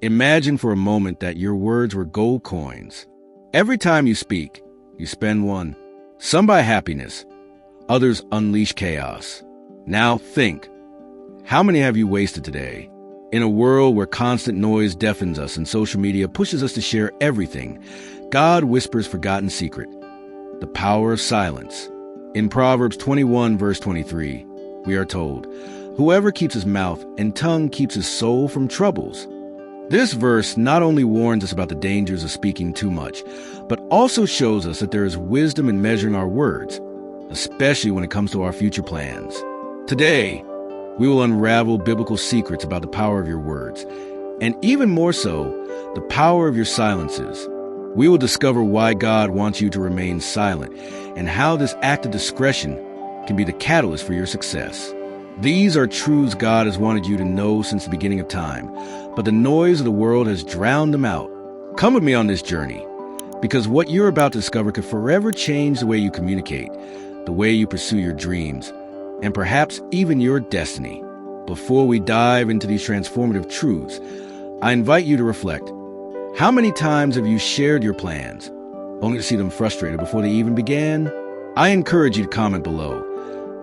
Imagine for a moment that your words were gold coins. Every time you speak, you spend one. Some buy happiness, others unleash chaos. Now think, how many have you wasted today? In a world where constant noise deafens us and social media pushes us to share everything, God whispers forgotten secret, the power of silence. In Proverbs 21, verse 23, we are told, "Whoever keeps his mouth and tongue keeps his soul from troubles." This verse not only warns us about the dangers of speaking too much, but also shows us that there is wisdom in measuring our words, especially when it comes to our future plans. Today, we will unravel biblical secrets about the power of your words, and even more so, the power of your silences. We will discover why God wants you to remain silent and how this act of discretion can be the catalyst for your success. These are truths God has wanted you to know since the beginning of time, but the noise of the world has drowned them out. Come with me on this journey, because what you're about to discover could forever change the way you communicate, the way you pursue your dreams, and perhaps even your destiny. Before we dive into these transformative truths, I invite you to reflect. How many times have you shared your plans, only to see them frustrated before they even began? I encourage you to comment below,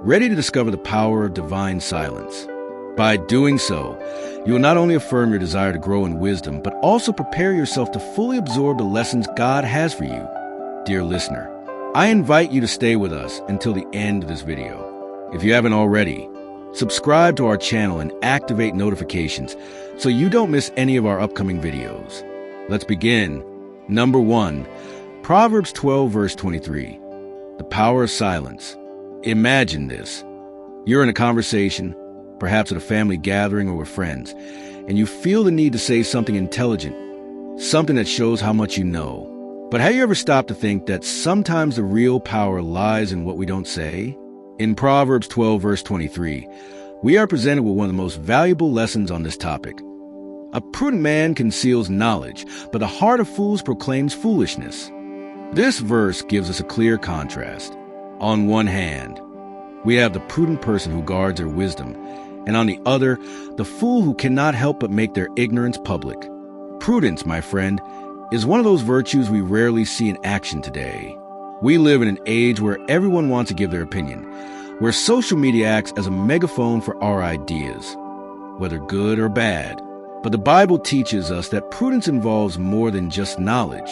ready to discover the power of divine silence. By doing so, you will not only affirm your desire to grow in wisdom, but also prepare yourself to fully absorb the lessons God has for you. Dear listener, I invite you to stay with us until the end of this video. If you haven't already, subscribe to our channel and activate notifications so you don't miss any of our upcoming videos. Let's begin. Number 1, Proverbs 12, verse 23. The power of silence. Imagine this. You're in a conversation, perhaps at a family gathering or with friends, and you feel the need to say something intelligent, something that shows how much you know. But have you ever stopped to think that sometimes the real power lies in what we don't say? In Proverbs 12, verse 23, we are presented with one of the most valuable lessons on this topic. A prudent man conceals knowledge, but the heart of fools proclaims foolishness. This verse gives us a clear contrast. On one hand, we have the prudent person who guards their wisdom, and on the other, the fool who cannot help but make their ignorance public. Prudence, my friend, is one of those virtues we rarely see in action today. We live in an age where everyone wants to give their opinion, where social media acts as a megaphone for our ideas, whether good or bad. But the Bible teaches us that prudence involves more than just knowledge.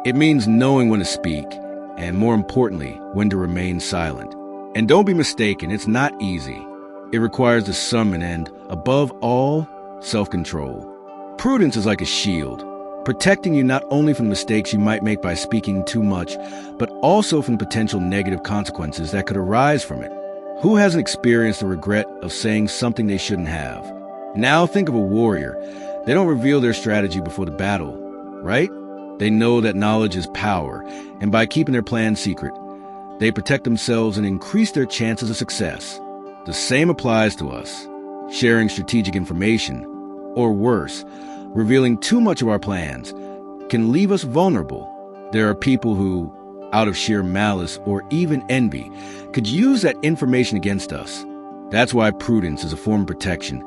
It means knowing when to speak, and more importantly, when to remain silent. And don't be mistaken, it's not easy. It requires discernment and, above all, self-control. Prudence is like a shield, protecting you not only from the mistakes you might make by speaking too much, but also from potential negative consequences that could arise from it. Who hasn't experienced the regret of saying something they shouldn't have? Now think of a warrior. They don't reveal their strategy before the battle, right? They know that knowledge is power, and by keeping their plan secret, they protect themselves and increase their chances of success. The same applies to us. Sharing strategic information, or worse, revealing too much of our plans, can leave us vulnerable. There are people who, out of sheer malice or even envy, could use that information against us. That's why prudence is a form of protection,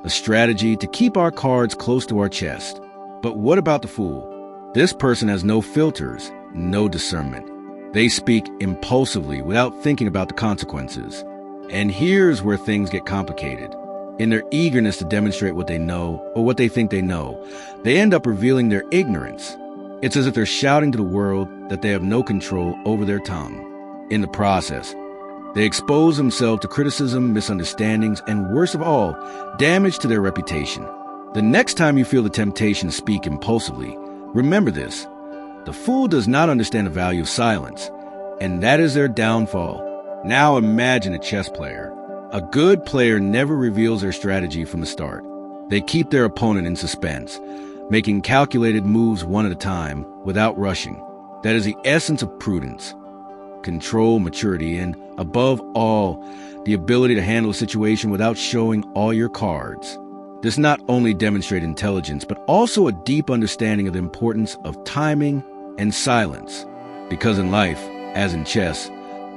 a strategy to keep our cards close to our chest. But what about the fool? This person has no filters, no discernment. They speak impulsively without thinking about the consequences. And here's where things get complicated. In their eagerness to demonstrate what they know or what they think they know, they end up revealing their ignorance. It's as if they're shouting to the world that they have no control over their tongue. In the process, they expose themselves to criticism, misunderstandings, and worst of all, damage to their reputation. The next time you feel the temptation to speak impulsively, remember this. The fool does not understand the value of silence, and that is their downfall. Now imagine a chess player. A good player never reveals their strategy from the start. They keep their opponent in suspense, making calculated moves one at a time without rushing. That is the essence of prudence. Control, maturity, and, above all, the ability to handle a situation without showing all your cards. This not only demonstrates intelligence, but also a deep understanding of the importance of timing and silence. Because in life, as in chess,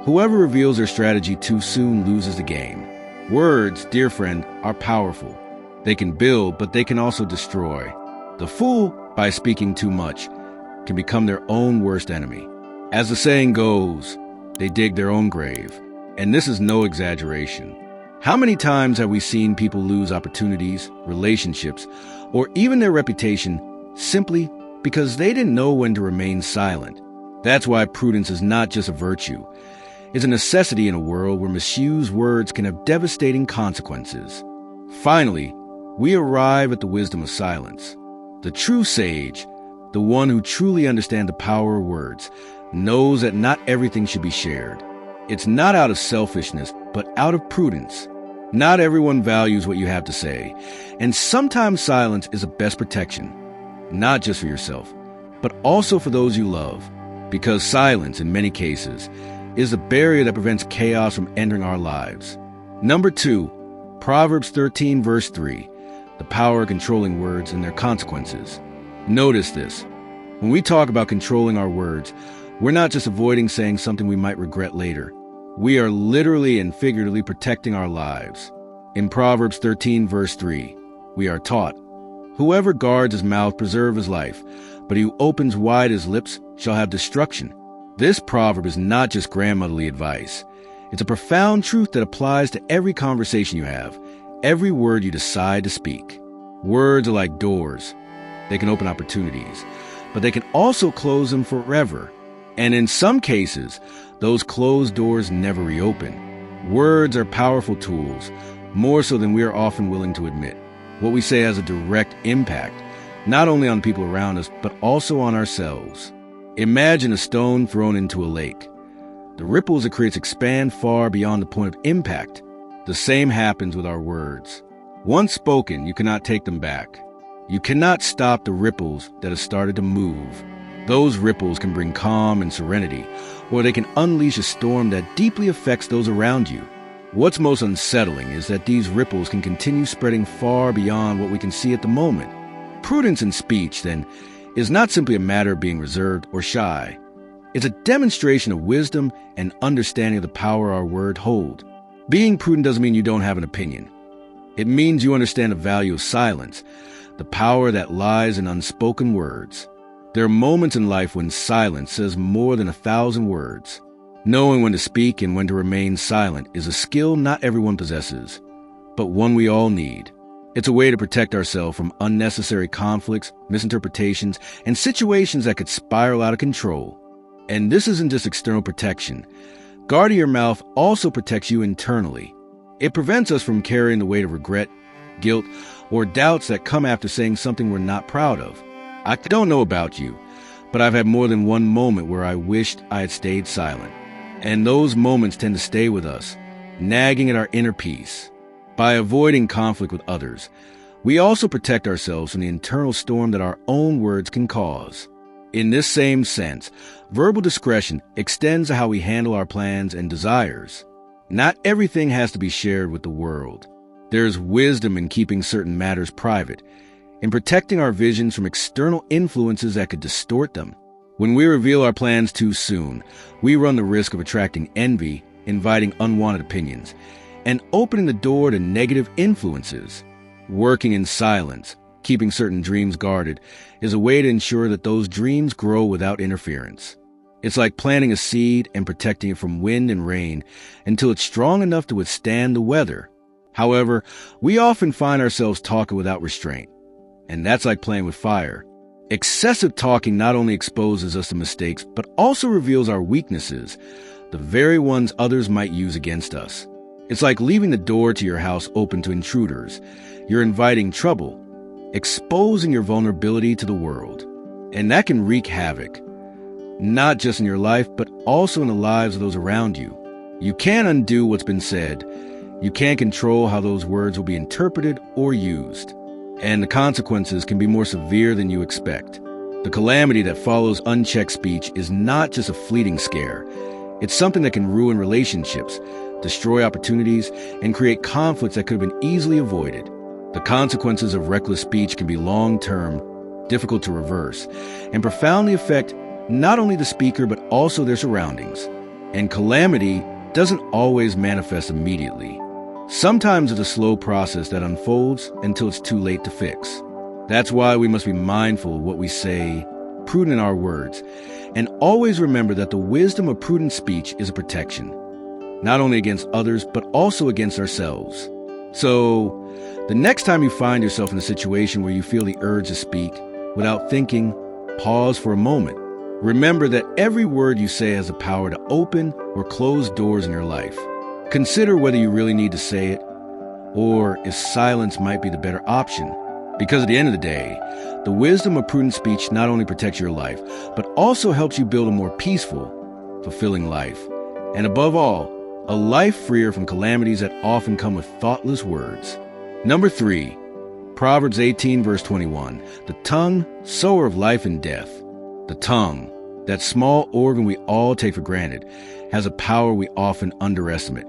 whoever reveals their strategy too soon loses the game. Words, dear friend, are powerful. They can build, but they can also destroy. The fool, by speaking too much, can become their own worst enemy. As the saying goes, they dig their own grave. And this is no exaggeration. How many times have we seen people lose opportunities, relationships, or even their reputation simply because they didn't know when to remain silent? That's why prudence is not just a virtue. It's a necessity in a world where misused words can have devastating consequences. Finally, we arrive at the wisdom of silence. The true sage, the one who truly understands the power of words, knows that not everything should be shared. It's not out of selfishness, but out of prudence. Not everyone values what you have to say, and sometimes silence is the best protection, not just for yourself, but also for those you love, because silence, in many cases, is the barrier that prevents chaos from entering our lives. Number 2, Proverbs 13, verse 3, the power of controlling words and their consequences. Notice this. When we talk about controlling our words, we're not just avoiding saying something we might regret later. We are literally and figuratively protecting our lives. In Proverbs 13, verse 3, we are taught, "Whoever guards his mouth preserves his life, but he who opens wide his lips shall have destruction." This proverb is not just grandmotherly advice. It's a profound truth that applies to every conversation you have, every word you decide to speak. Words are like doors. They can open opportunities, but they can also close them forever. And in some cases, those closed doors never reopen. Words are powerful tools, more so than we are often willing to admit. What we say has a direct impact, not only on people around us, but also on ourselves. Imagine a stone thrown into a lake. The ripples it creates expand far beyond the point of impact. The same happens with our words. Once spoken, you cannot take them back. You cannot stop the ripples that have started to move. Those ripples can bring calm and serenity, or they can unleash a storm that deeply affects those around you. What's most unsettling is that these ripples can continue spreading far beyond what we can see at the moment. Prudence in speech, then, is not simply a matter of being reserved or shy. It's a demonstration of wisdom and understanding of the power our words hold. Being prudent doesn't mean you don't have an opinion. It means you understand the value of silence, the power that lies in unspoken words. There are moments in life when silence says more than 1,000 words. Knowing when to speak and when to remain silent is a skill not everyone possesses, but one we all need. It's a way to protect ourselves from unnecessary conflicts, misinterpretations, and situations that could spiral out of control. And this isn't just external protection. Guarding your mouth also protects you internally. It prevents us from carrying the weight of regret, guilt, or doubts that come after saying something we're not proud of. I don't know about you, but I've had more than one moment where I wished I had stayed silent. And those moments tend to stay with us, nagging at our inner peace. By avoiding conflict with others, we also protect ourselves from the internal storm that our own words can cause. In this same sense, verbal discretion extends to how we handle our plans and desires. Not everything has to be shared with the world. There's wisdom in keeping certain matters private, in protecting our visions from external influences that could distort them. When we reveal our plans too soon, we run the risk of attracting envy, inviting unwanted opinions, and opening the door to negative influences. Working in silence, keeping certain dreams guarded, is a way to ensure that those dreams grow without interference. It's like planting a seed and protecting it from wind and rain until it's strong enough to withstand the weather. However, we often find ourselves talking without restraint, and that's like playing with fire. Excessive talking not only exposes us to mistakes, but also reveals our weaknesses, the very ones others might use against us. It's like leaving the door to your house open to intruders. You're inviting trouble, exposing your vulnerability to the world. And that can wreak havoc, not just in your life, but also in the lives of those around you. You can't undo what's been said. You can't control how those words will be interpreted or used. And the consequences can be more severe than you expect. The calamity that follows unchecked speech is not just a fleeting scare. It's something that can ruin relationships, destroy opportunities, and create conflicts that could have been easily avoided. The consequences of reckless speech can be long-term, difficult to reverse, and profoundly affect not only the speaker but also their surroundings. And calamity doesn't always manifest immediately. Sometimes it's a slow process that unfolds until it's too late to fix. That's why we must be mindful of what we say, prudent in our words, and always remember that the wisdom of prudent speech is a protection, not only against others, but also against ourselves. So, the next time you find yourself in a situation where you feel the urge to speak, without thinking, pause for a moment. Remember that every word you say has the power to open or close doors in your life. Consider whether you really need to say it, or if silence might be the better option. Because at the end of the day, the wisdom of prudent speech not only protects your life, but also helps you build a more peaceful, fulfilling life. And above all, a life freer from calamities that often come with thoughtless words. Number 3, Proverbs 18, verse 21. The tongue, sower of life and death. The tongue, that small organ we all take for granted, has a power we often underestimate.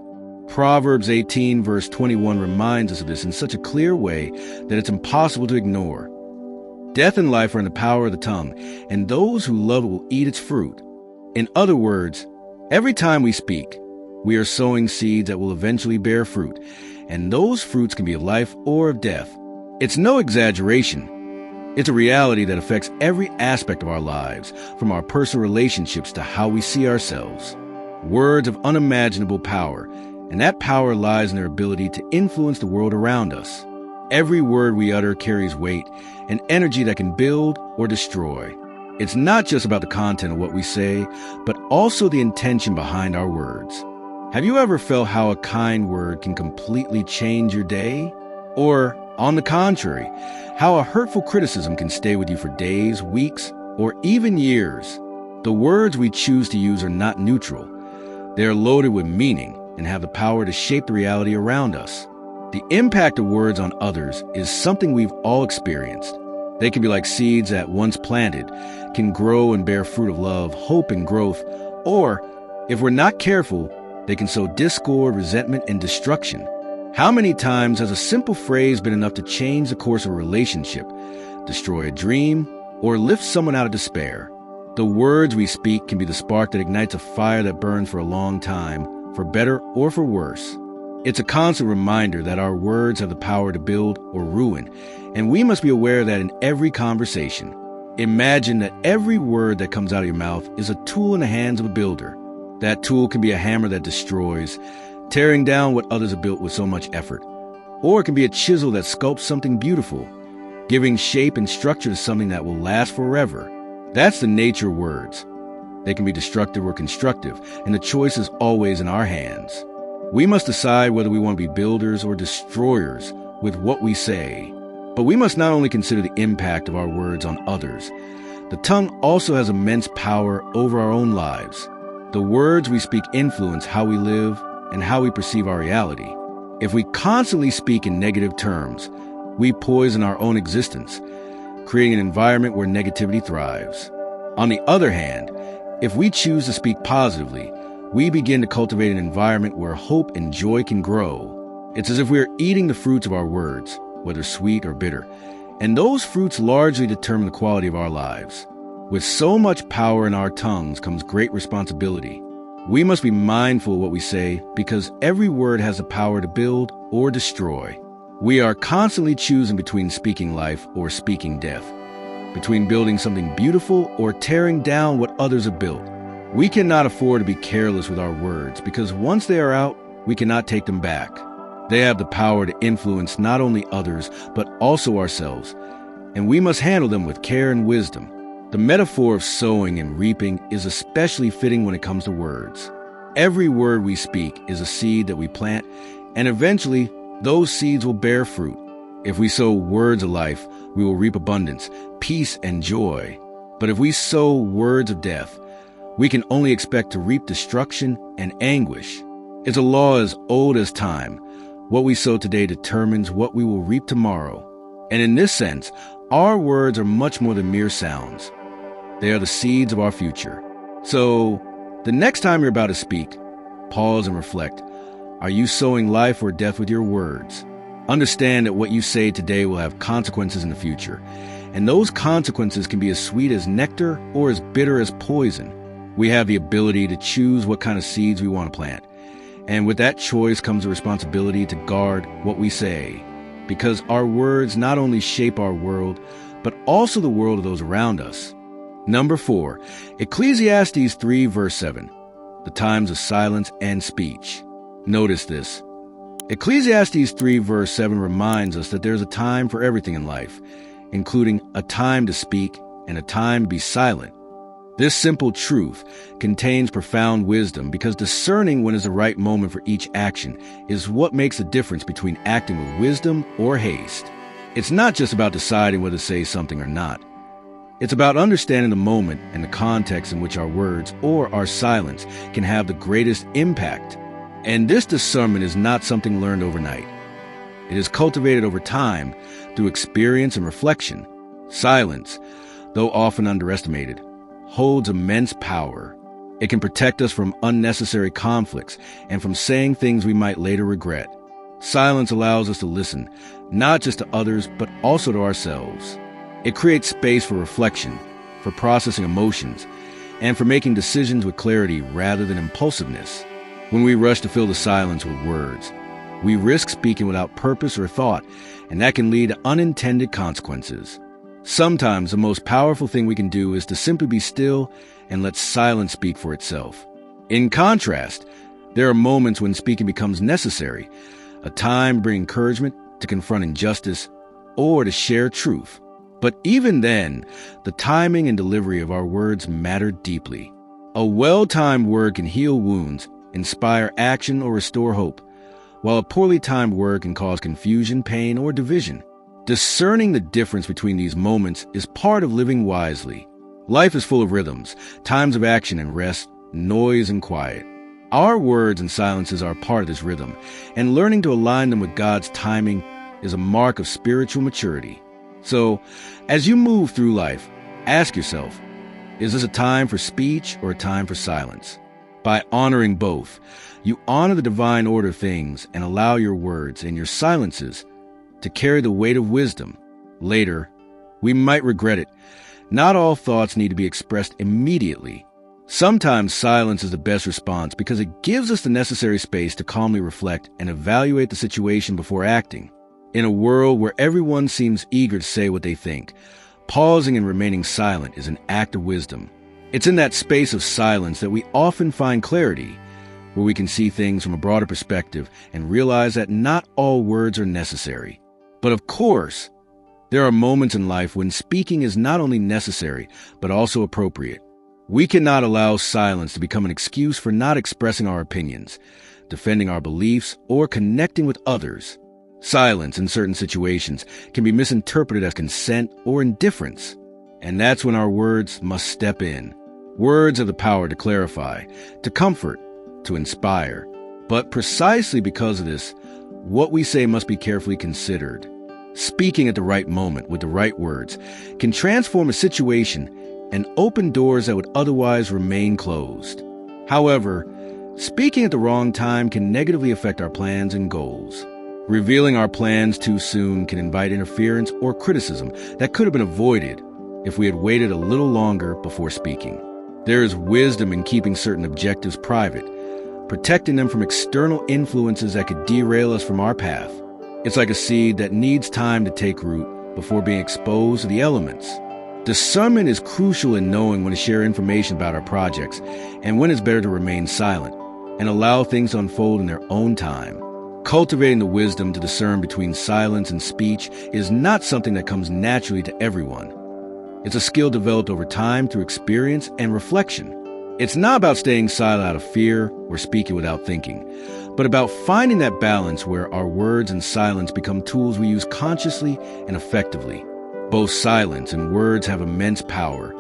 Proverbs 18, verse 21 reminds us of this in such a clear way that it's impossible to ignore. Death and life are in the power of the tongue, and those who love it will eat its fruit. In other words, every time we speak, we are sowing seeds that will eventually bear fruit, and those fruits can be of life or of death. It's no exaggeration. It's a reality that affects every aspect of our lives, from our personal relationships to how we see ourselves. Words of unimaginable power, and that power lies in their ability to influence the world around us. Every word we utter carries weight and energy that can build or destroy. It's not just about the content of what we say, but also the intention behind our words. Have you ever felt how a kind word can completely change your day? Or, on the contrary, how a hurtful criticism can stay with you for days, weeks, or even years? The words we choose to use are not neutral. They are loaded with meaning and have the power to shape the reality around us. The impact of words on others is something we've all experienced. They can be like seeds that, once planted, can grow and bear fruit of love, hope, and growth, or, if we're not careful, they can sow discord, resentment, and destruction. How many times has a simple phrase been enough to change the course of a relationship, destroy a dream, or lift someone out of despair? The words we speak can be the spark that ignites a fire that burns for a long time, for better or for worse. It's a constant reminder that our words have the power to build or ruin, and we must be aware of that in every conversation. Imagine that every word that comes out of your mouth is a tool in the hands of a builder. That tool can be a hammer that destroys, tearing down what others have built with so much effort. Or it can be a chisel that sculpts something beautiful, giving shape and structure to something that will last forever. That's the nature of words. They can be destructive or constructive, and the choice is always in our hands. We must decide whether we want to be builders or destroyers with what we say. But we must not only consider the impact of our words on others, the tongue also has immense power over our own lives. The words we speak influence how we live and how we perceive our reality. If we constantly speak in negative terms, we poison our own existence, creating an environment where negativity thrives. On the other hand, if we choose to speak positively, we begin to cultivate an environment where hope and joy can grow. It's as if we are eating the fruits of our words, whether sweet or bitter, and those fruits largely determine the quality of our lives. With so much power in our tongues comes great responsibility. We must be mindful of what we say because every word has the power to build or destroy. We are constantly choosing between speaking life or speaking death, between building something beautiful or tearing down what others have built. We cannot afford to be careless with our words because once they are out, we cannot take them back. They have the power to influence not only others, but also ourselves, and we must handle them with care and wisdom. The metaphor of sowing and reaping is especially fitting when it comes to words. Every word we speak is a seed that we plant, and eventually, those seeds will bear fruit. If we sow words of life, we will reap abundance, peace, and joy. But if we sow words of death, we can only expect to reap destruction and anguish. It's a law as old as time. What we sow today determines what we will reap tomorrow. And in this sense, our words are much more than mere sounds. They are the seeds of our future. So, the next time you're about to speak, pause and reflect. Are you sowing life or death with your words? Understand that what you say today will have consequences in the future, and those consequences can be as sweet as nectar or as bitter as poison. We have the ability to choose what kind of seeds we want to plant, and with that choice comes a responsibility to guard what we say, because our words not only shape our world, but also the world of those around us. Number 4, Ecclesiastes 3 verse 7, the times of silence and speech. Notice this. Ecclesiastes 3 verse 7 reminds us that there's a time for everything in life, including a time to speak and a time to be silent. This simple truth contains profound wisdom because discerning when is the right moment for each action is what makes the difference between acting with wisdom or haste. It's not just about deciding whether to say something or not. It's about understanding the moment and the context in which our words or our silence can have the greatest impact. And this discernment is not something learned overnight. It is cultivated over time through experience and reflection. Silence, though often underestimated, holds immense power. It can protect us from unnecessary conflicts and from saying things we might later regret. Silence allows us to listen, not just to others, but also to ourselves. It creates space for reflection, for processing emotions, and for making decisions with clarity rather than impulsiveness. When we rush to fill the silence with words, we risk speaking without purpose or thought, and that can lead to unintended consequences. Sometimes the most powerful thing we can do is to simply be still and let silence speak for itself. In contrast, there are moments when speaking becomes necessary, a time to bring encouragement, to confront injustice, or to share truth. But even then, the timing and delivery of our words matter deeply. A well-timed word can heal wounds, inspire action, or restore hope, while a poorly timed word can cause confusion, pain, or division. Discerning the difference between these moments is part of living wisely. Life is full of rhythms, times of action and rest, noise and quiet. Our words and silences are part of this rhythm, and learning to align them with God's timing is a mark of spiritual maturity. So, as you move through life, ask yourself, is this a time for speech or a time for silence? By honoring both, you honor the divine order of things and allow your words and your silences to carry the weight of wisdom. Later, we might regret it. Not all thoughts need to be expressed immediately. Sometimes silence is the best response because it gives us the necessary space to calmly reflect and evaluate the situation before acting. In a world where everyone seems eager to say what they think, pausing and remaining silent is an act of wisdom. It's in that space of silence that we often find clarity, where we can see things from a broader perspective and realize that not all words are necessary. But of course, there are moments in life when speaking is not only necessary, but also appropriate. We cannot allow silence to become an excuse for not expressing our opinions, defending our beliefs, or connecting with others. Silence in certain situations can be misinterpreted as consent or indifference, and that's when our words must step in. Words have the power to clarify, to comfort, to inspire. But precisely because of this, what we say must be carefully considered. Speaking at the right moment with the right words can transform a situation and open doors that would otherwise remain closed. However, speaking at the wrong time can negatively affect our plans and goals. Revealing our plans too soon can invite interference or criticism that could have been avoided if we had waited a little longer before speaking. There is wisdom in keeping certain objectives private, protecting them from external influences that could derail us from our path. It's like a seed that needs time to take root before being exposed to the elements. Discernment is crucial in knowing when to share information about our projects and when it's better to remain silent and allow things to unfold in their own time. Cultivating the wisdom to discern between silence and speech is not something that comes naturally to everyone. It's a skill developed over time through experience and reflection. It's not about staying silent out of fear or speaking without thinking, but about finding that balance where our words and silence become tools we use consciously and effectively. Both silence and words have immense power,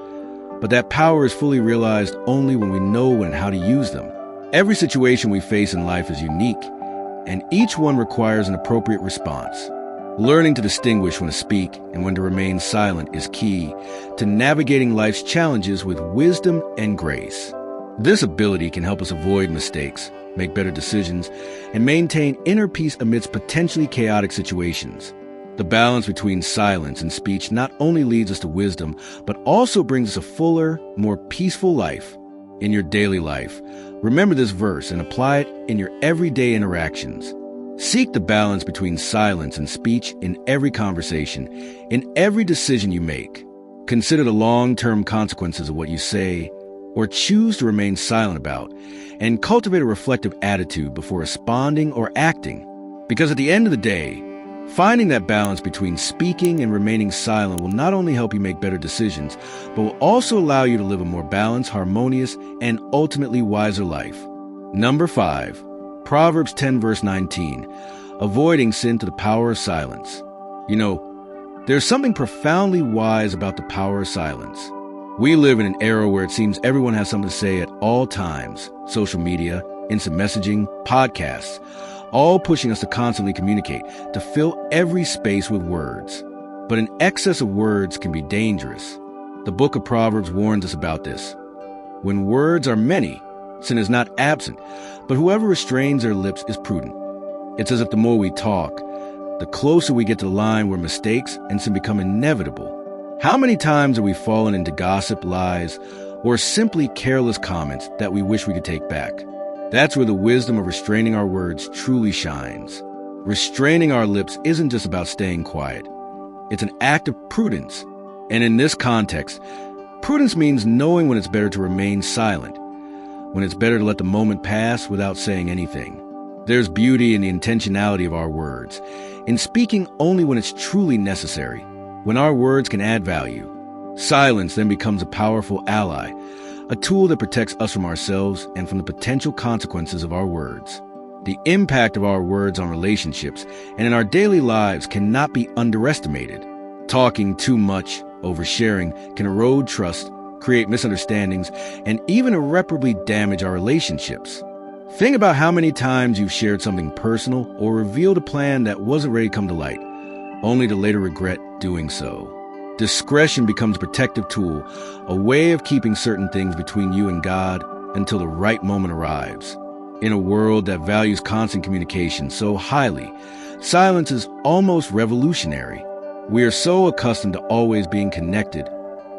but that power is fully realized only when we know when and how to use them. Every situation we face in life is unique, and each one requires an appropriate response. Learning to distinguish when to speak and when to remain silent is key to navigating life's challenges with wisdom and grace. This ability can help us avoid mistakes, make better decisions, and maintain inner peace amidst potentially chaotic situations. The balance between silence and speech not only leads us to wisdom, but also brings us a fuller, more peaceful life. In your daily life, remember this verse and apply it in your everyday interactions. Seek the balance between silence and speech in every conversation, in every decision you make. Consider the long-term consequences of what you say or choose to remain silent about, and cultivate a reflective attitude before responding or acting. Because at the end of the day, finding that balance between speaking and remaining silent will not only help you make better decisions, but will also allow you to live a more balanced, harmonious, and ultimately wiser life. Number 5, Proverbs 10 verse 19, avoiding sin to the power of silence. You know, there's something profoundly wise about the power of silence. We live in an era where it seems everyone has something to say at all times. Social media, instant messaging, podcasts, all pushing us to constantly communicate, to fill every space with words. But an excess of words can be dangerous. The book of Proverbs warns us about this. When words are many, sin is not absent, but whoever restrains their lips is prudent. It's as if the more we talk, the closer we get to the line where mistakes and sin become inevitable. How many times have we fallen into gossip, lies, or simply careless comments that we wish we could take back? That's where the wisdom of restraining our words truly shines. Restraining our lips isn't just about staying quiet. It's an act of prudence. And in this context, prudence means knowing when it's better to remain silent, when it's better to let the moment pass without saying anything. There's beauty in the intentionality of our words, in speaking only when it's truly necessary, when our words can add value. Silence then becomes a powerful ally, a tool that protects us from ourselves and from the potential consequences of our words. The impact of our words on relationships and in our daily lives cannot be underestimated. Talking too much, oversharing, can erode trust, create misunderstandings, and even irreparably damage our relationships. Think about how many times you've shared something personal or revealed a plan that wasn't ready to come to light, only to later regret doing so. Discretion becomes a protective tool, a way of keeping certain things between you and God until the right moment arrives. In a world that values constant communication so highly, silence is almost revolutionary. We are so accustomed to always being connected,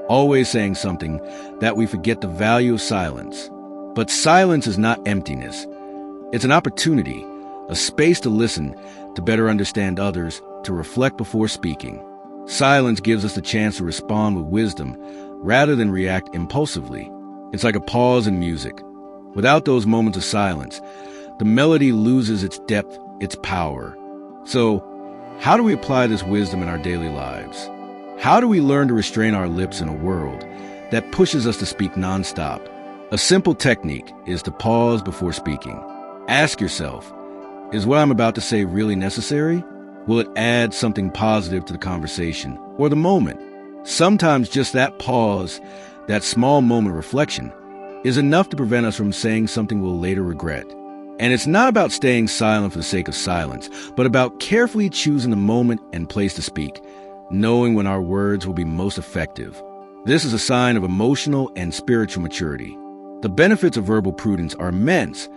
always saying something, that we forget the value of silence. But silence is not emptiness. It's an opportunity, a space to listen, to better understand others, to reflect before speaking. Silence gives us the chance to respond with wisdom rather than react impulsively. It's like a pause in music. Without those moments of silence, the melody loses its depth, its power. So, how do we apply this wisdom in our daily lives? How do we learn to restrain our lips in a world that pushes us to speak nonstop? A simple technique is to pause before speaking. Ask yourself, is what I'm about to say really necessary? Will it add something positive to the conversation or the moment? Sometimes just that pause, that small moment of reflection, is enough to prevent us from saying something we'll later regret. And it's not about staying silent for the sake of silence, but about carefully choosing the moment and place to speak, knowing when our words will be most effective. This is a sign of emotional and spiritual maturity. The benefits of verbal prudence are immense,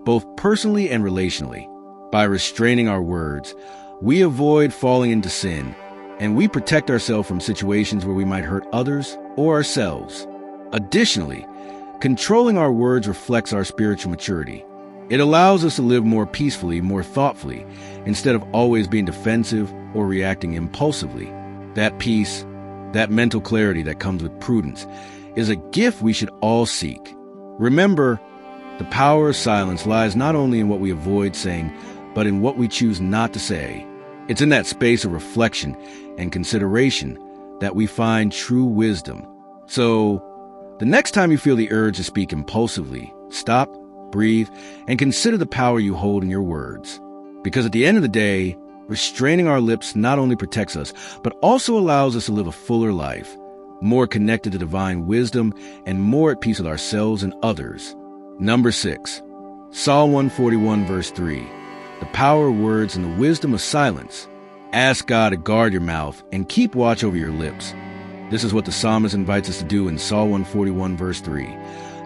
both personally and relationally. By restraining our words, we avoid falling into sin, and we protect ourselves from situations where we might hurt others or ourselves. Additionally, controlling our words reflects our spiritual maturity. It allows us to live more peacefully, more thoughtfully, instead of always being defensive or reacting impulsively. That peace, that mental clarity that comes with prudence, is a gift we should all seek. Remember, the power of silence lies not only in what we avoid saying, but in what we choose not to say. It's in that space of reflection and consideration that we find true wisdom. So, the next time you feel the urge to speak impulsively, stop, breathe, and consider the power you hold in your words. Because at the end of the day, restraining our lips not only protects us, but also allows us to live a fuller life, more connected to divine wisdom and more at peace with ourselves and others. Number 6, Psalm 141 verse 3, the power of words and the wisdom of silence. Ask God to guard your mouth and keep watch over your lips. This is what the psalmist invites us to do in Psalm 141 verse 3,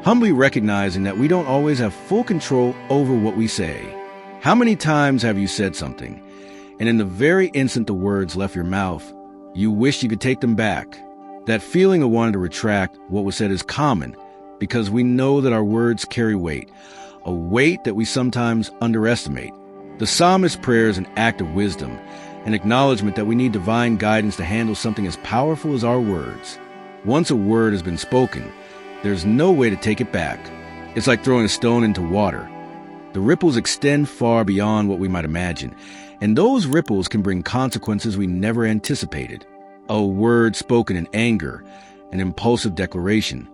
humbly recognizing that we don't always have full control over what we say. How many times have you said something, and in the very instant the words left your mouth, you wished you could take them back? That feeling of wanting to retract what was said is common because we know that our words carry weight, a weight that we sometimes underestimate. The psalmist's prayer is an act of wisdom, an acknowledgement that we need divine guidance to handle something as powerful as our words. Once a word has been spoken, there's no way to take it back. It's like throwing a stone into water. The ripples extend far beyond what we might imagine, and those ripples can bring consequences we never anticipated. A word spoken in anger, an impulsive declaration,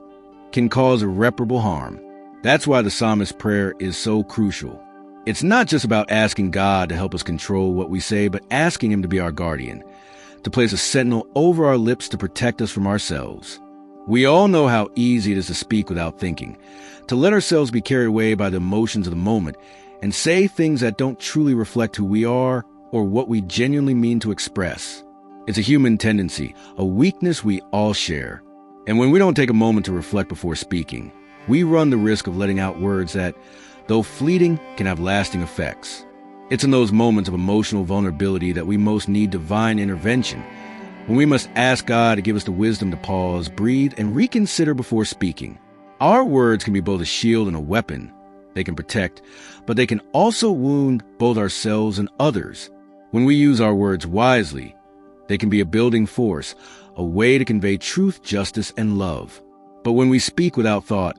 can cause irreparable harm. That's why the psalmist's prayer is so crucial. It's not just about asking God to help us control what we say, but asking Him to be our guardian, to place a sentinel over our lips to protect us from ourselves. We all know how easy it is to speak without thinking, to let ourselves be carried away by the emotions of the moment, and say things that don't truly reflect who we are or what we genuinely mean to express. It's a human tendency, a weakness we all share. And when we don't take a moment to reflect before speaking, we run the risk of letting out words that, though fleeting, can have lasting effects. It's in those moments of emotional vulnerability that we most need divine intervention, when we must ask God to give us the wisdom to pause, breathe, and reconsider before speaking. Our words can be both a shield and a weapon. They can protect, but they can also wound both ourselves and others. When we use our words wisely, they can be a building force, a way to convey truth, justice, and love. But when we speak without thought,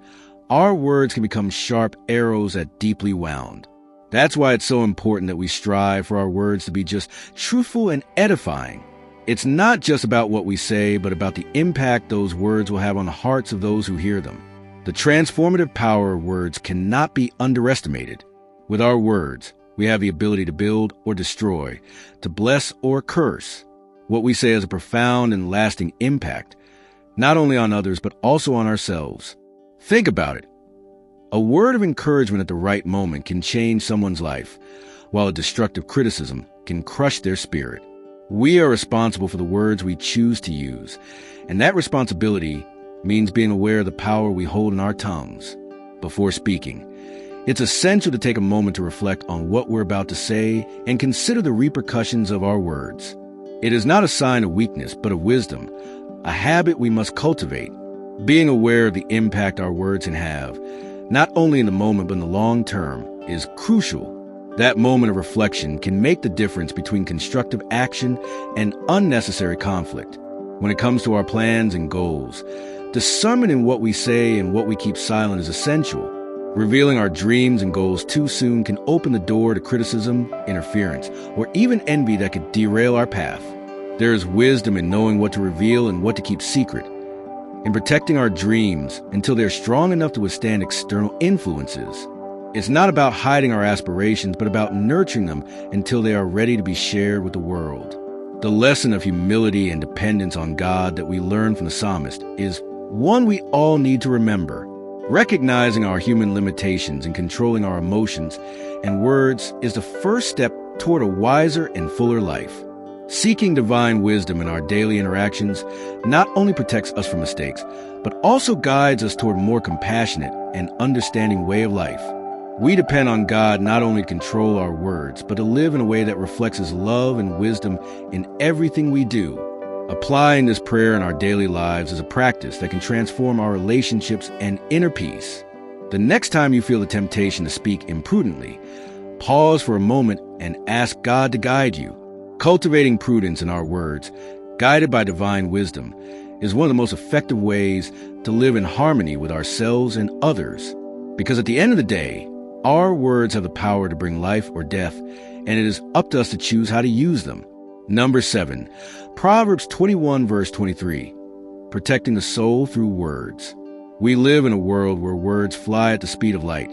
our words can become sharp arrows that deeply wound. That's why it's so important that we strive for our words to be just truthful and edifying. It's not just about what we say, but about the impact those words will have on the hearts of those who hear them. The transformative power of words cannot be underestimated. With our words, we have the ability to build or destroy, to bless or curse. What we say has a profound and lasting impact, not only on others, but also on ourselves. Think about it. A word of encouragement at the right moment can change someone's life, while a destructive criticism can crush their spirit. We are responsible for the words we choose to use, and that responsibility means being aware of the power we hold in our tongues. Before speaking, it's essential to take a moment to reflect on what we're about to say and consider the repercussions of our words. It is not a sign of weakness, but of wisdom, a habit we must cultivate. Being aware of the impact our words can have, not only in the moment but in the long term, is crucial. That moment of reflection can make the difference between constructive action and unnecessary conflict. When it comes to our plans and goals, discernment in what we say and what we keep silent is essential. Revealing our dreams and goals too soon can open the door to criticism, interference, or even envy that could derail our path. There is wisdom in knowing what to reveal and what to keep secret, in protecting our dreams until they're strong enough to withstand external influences. It's not about hiding our aspirations, but about nurturing them until they are ready to be shared with the world. The lesson of humility and dependence on God that we learn from the psalmist is one we all need to remember. Recognizing our human limitations and controlling our emotions and words is the first step toward a wiser and fuller life. Seeking divine wisdom in our daily interactions not only protects us from mistakes, but also guides us toward a more compassionate and understanding way of life. We depend on God not only to control our words, but to live in a way that reflects His love and wisdom in everything we do. Applying this prayer in our daily lives is a practice that can transform our relationships and inner peace. The next time you feel the temptation to speak imprudently, pause for a moment and ask God to guide you. Cultivating prudence in our words, guided by divine wisdom, is one of the most effective ways to live in harmony with ourselves and others. Because at the end of the day, our words have the power to bring life or death, and it is up to us to choose how to use them. Number 7, Proverbs 21 verse 23, protecting the soul through words. We live in a world where words fly at the speed of light,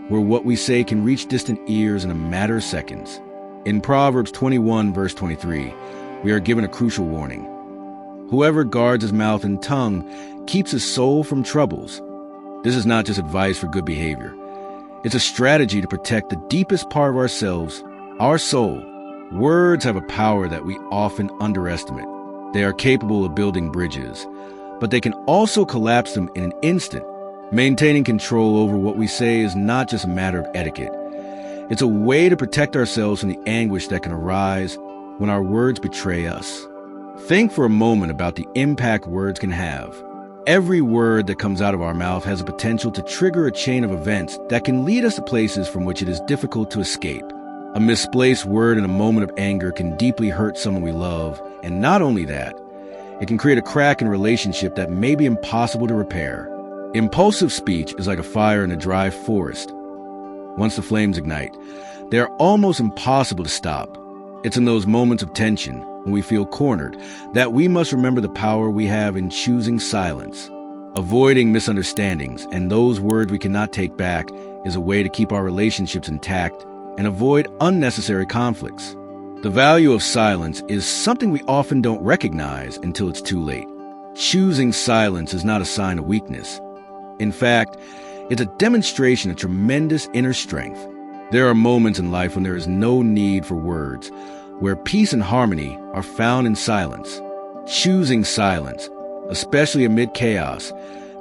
where what we say can reach distant ears in a matter of seconds. In Proverbs 21 verse 23, we are given a crucial warning. Whoever guards his mouth and tongue keeps his soul from troubles. This is not just advice for good behavior. It's a strategy to protect the deepest part of ourselves, our soul. Words have a power that we often underestimate. They are capable of building bridges, but they can also collapse them in an instant. Maintaining control over what we say is not just a matter of etiquette. It's a way to protect ourselves from the anguish that can arise when our words betray us. Think for a moment about the impact words can have. Every word that comes out of our mouth has a potential to trigger a chain of events that can lead us to places from which it is difficult to escape. A misplaced word in a moment of anger can deeply hurt someone we love, and not only that, it can create a crack in a relationship that may be impossible to repair. Impulsive speech is like a fire in a dry forest. Once the flames ignite, they are almost impossible to stop. It's in those moments of tension, when we feel cornered, that we must remember the power we have in choosing silence. Avoiding misunderstandings and those words we cannot take back is a way to keep our relationships intact and avoid unnecessary conflicts. The value of silence is something we often don't recognize until it's too late. Choosing silence is not a sign of weakness. In fact, it's a demonstration of tremendous inner strength. There are moments in life when there is no need for words, where peace and harmony are found in silence. Choosing silence, especially amid chaos,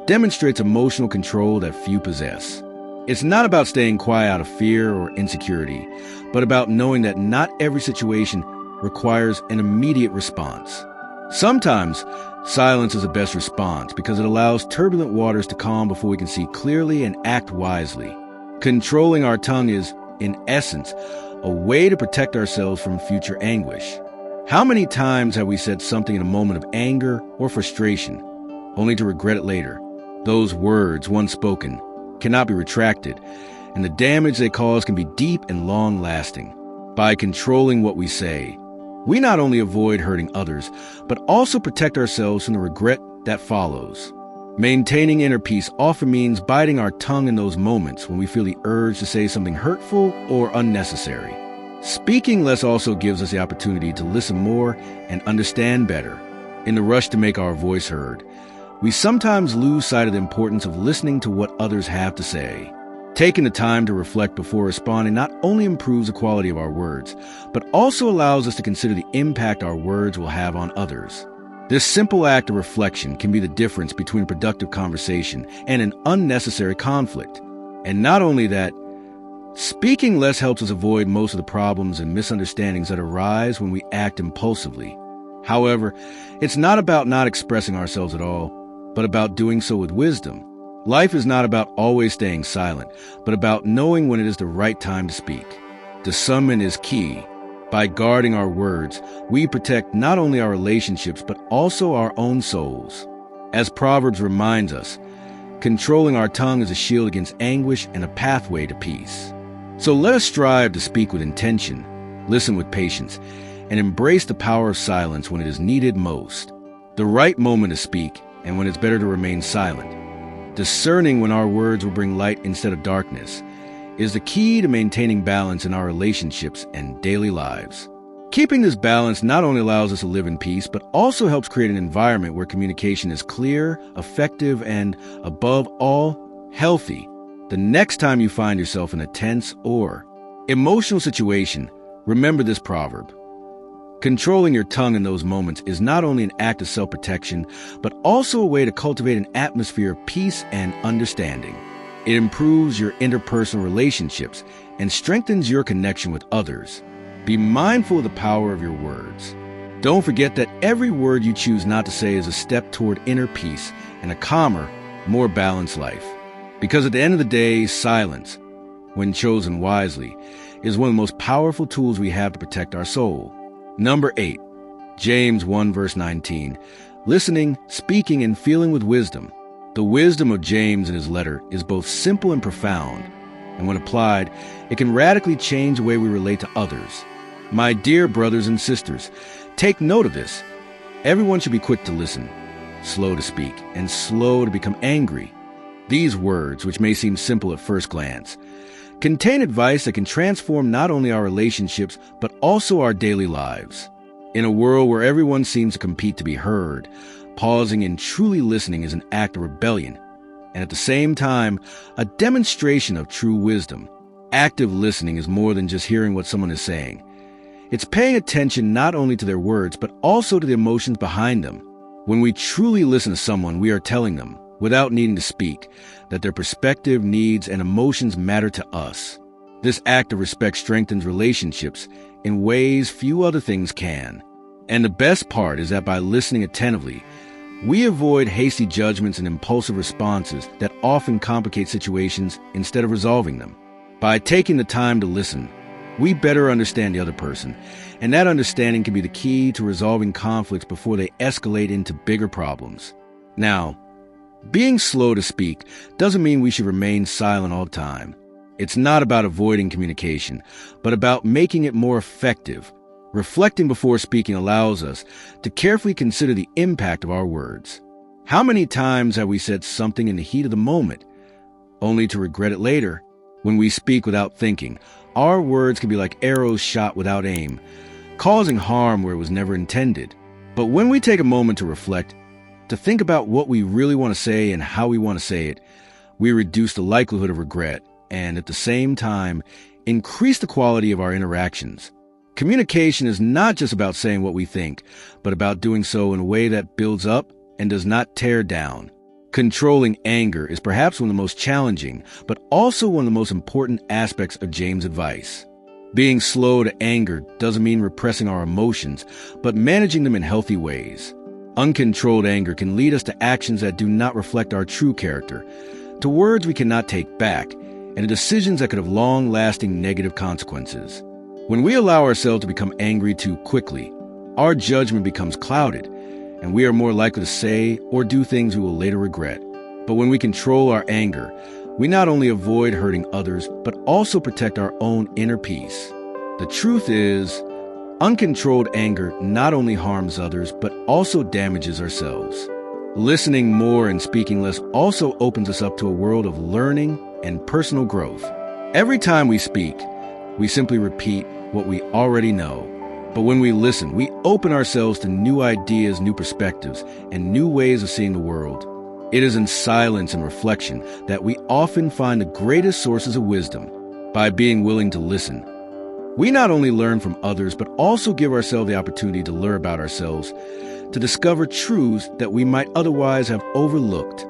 demonstrates emotional control that few possess. It's not about staying quiet out of fear or insecurity, but about knowing that not every situation requires an immediate response. Sometimes, silence is the best response because it allows turbulent waters to calm before we can see clearly and act wisely. Controlling our tongue is, in essence, a way to protect ourselves from future anguish. How many times have we said something in a moment of anger or frustration, only to regret it later? Those words, once spoken, cannot be retracted, and the damage they cause can be deep and long-lasting. By controlling what we say, we not only avoid hurting others, but also protect ourselves from the regret that follows. Maintaining inner peace often means biting our tongue in those moments when we feel the urge to say something hurtful or unnecessary. Speaking less also gives us the opportunity to listen more and understand better. In the rush to make our voice heard, we sometimes lose sight of the importance of listening to what others have to say. Taking the time to reflect before responding not only improves the quality of our words, but also allows us to consider the impact our words will have on others. This simple act of reflection can be the difference between productive conversation and an unnecessary conflict. And not only that, speaking less helps us avoid most of the problems and misunderstandings that arise when we act impulsively. However, it's not about not expressing ourselves at all, but about doing so with wisdom. Life is not about always staying silent, but about knowing when it is the right time to speak. Discernment is key. By guarding our words, we protect not only our relationships, but also our own souls. As Proverbs reminds us, controlling our tongue is a shield against anguish and a pathway to peace. So let us strive to speak with intention, listen with patience, and embrace the power of silence when it is needed most. The right moment to speak, and when it's better to remain silent. Discerning when our words will bring light instead of darkness is the key to maintaining balance in our relationships and daily lives. Keeping this balance not only allows us to live in peace, but also helps create an environment where communication is clear, effective, and, above all, healthy. The next time you find yourself in a tense or emotional situation, remember this proverb. Controlling your tongue in those moments is not only an act of self-protection, but also a way to cultivate an atmosphere of peace and understanding. It improves your interpersonal relationships and strengthens your connection with others. Be mindful of the power of your words. Don't forget that every word you choose not to say is a step toward inner peace and a calmer, more balanced life. Because at the end of the day, silence, when chosen wisely, is one of the most powerful tools we have to protect our soul. Number 8, James 1 verse 19, listening, speaking, and feeling with wisdom. The wisdom of James in his letter is both simple and profound, and when applied, it can radically change the way we relate to others. My dear brothers and sisters, take note of this. Everyone should be quick to listen, slow to speak, and slow to become angry. These words, which may seem simple at first glance, contain advice that can transform not only our relationships, but also our daily lives. In a world where everyone seems to compete to be heard, pausing and truly listening is an act of rebellion, and at the same time, a demonstration of true wisdom. Active listening is more than just hearing what someone is saying. It's paying attention not only to their words, but also to the emotions behind them. When we truly listen to someone, we are telling them, without needing to speak, that their perspective, needs, and emotions matter to us. This act of respect strengthens relationships in ways few other things can. And the best part is that by listening attentively, we avoid hasty judgments and impulsive responses that often complicate situations instead of resolving them. By taking the time to listen, we better understand the other person, and that understanding can be the key to resolving conflicts before they escalate into bigger problems. Now, being slow to speak doesn't mean we should remain silent all the time. It's not about avoiding communication, but about making it more effective. Reflecting before speaking allows us to carefully consider the impact of our words. How many times have we said something in the heat of the moment, only to regret it later? When we speak without thinking, our words can be like arrows shot without aim, causing harm where it was never intended. But when we take a moment to reflect, to think about what we really want to say and how we want to say it, we reduce the likelihood of regret and, at the same time, increase the quality of our interactions. Communication is not just about saying what we think, but about doing so in a way that builds up and does not tear down. Controlling anger is perhaps one of the most challenging, but also one of the most important aspects of James' advice. Being slow to anger doesn't mean repressing our emotions, but managing them in healthy ways. Uncontrolled anger can lead us to actions that do not reflect our true character, to words we cannot take back, and to decisions that could have long-lasting negative consequences. When we allow ourselves to become angry too quickly, our judgment becomes clouded, and we are more likely to say or do things we will later regret. But when we control our anger, we not only avoid hurting others, but also protect our own inner peace. The truth is, uncontrolled anger not only harms others, but also damages ourselves. Listening more and speaking less also opens us up to a world of learning and personal growth. Every time we speak, we simply repeat what we already know. But when we listen, we open ourselves to new ideas, new perspectives, and new ways of seeing the world. It is in silence and reflection that we often find the greatest sources of wisdom. By being willing to listen, we not only learn from others, but also give ourselves the opportunity to learn about ourselves, to discover truths that we might otherwise have overlooked.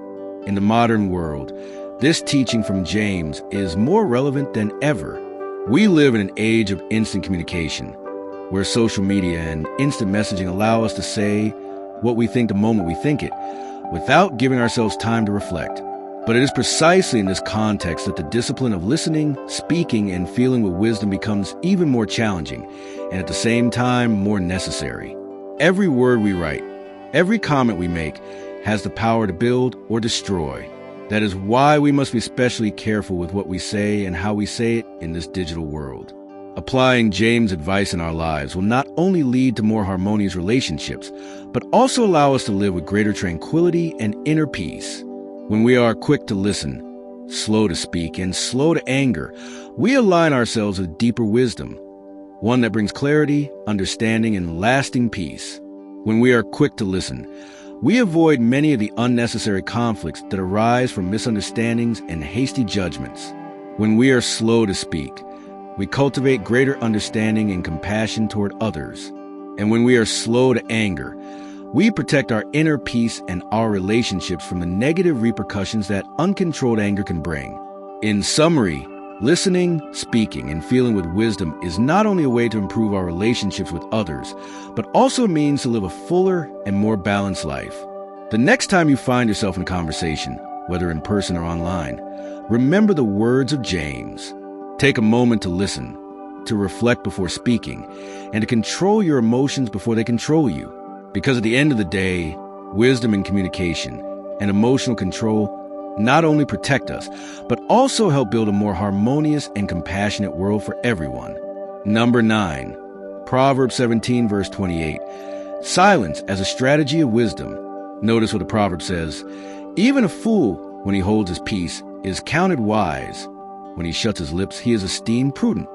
In the modern world, this teaching from James is more relevant than ever. We live in an age of instant communication, where social media and instant messaging allow us to say what we think the moment we think it, without giving ourselves time to reflect. But it is precisely in this context that the discipline of listening, speaking, and feeling with wisdom becomes even more challenging, and at the same time more necessary. Every word we write, every comment we make, has the power to build or destroy. That is why we must be especially careful with what we say and how we say it in this digital world. Applying James' advice in our lives will not only lead to more harmonious relationships, but also allow us to live with greater tranquility and inner peace. When we are quick to listen, slow to speak, and slow to anger, we align ourselves with deeper wisdom, one that brings clarity, understanding, and lasting peace. When we are quick to listen, we avoid many of the unnecessary conflicts that arise from misunderstandings and hasty judgments. When we are slow to speak, we cultivate greater understanding and compassion toward others. And when we are slow to anger, we protect our inner peace and our relationships from the negative repercussions that uncontrolled anger can bring. In summary, listening, speaking, and feeling with wisdom is not only a way to improve our relationships with others, but also a means to live a fuller and more balanced life. The next time you find yourself in a conversation, whether in person or online, remember the words of James. Take a moment to listen, to reflect before speaking, and to control your emotions before they control you. Because at the end of the day, wisdom and communication and emotional control not only protect us, but also help build a more harmonious and compassionate world for everyone. Number 9, Proverbs 17, verse 28. Silence as a strategy of wisdom. Notice what the proverb says. Even a fool, when he holds his peace, is counted wise. When he shuts his lips, he is esteemed prudent.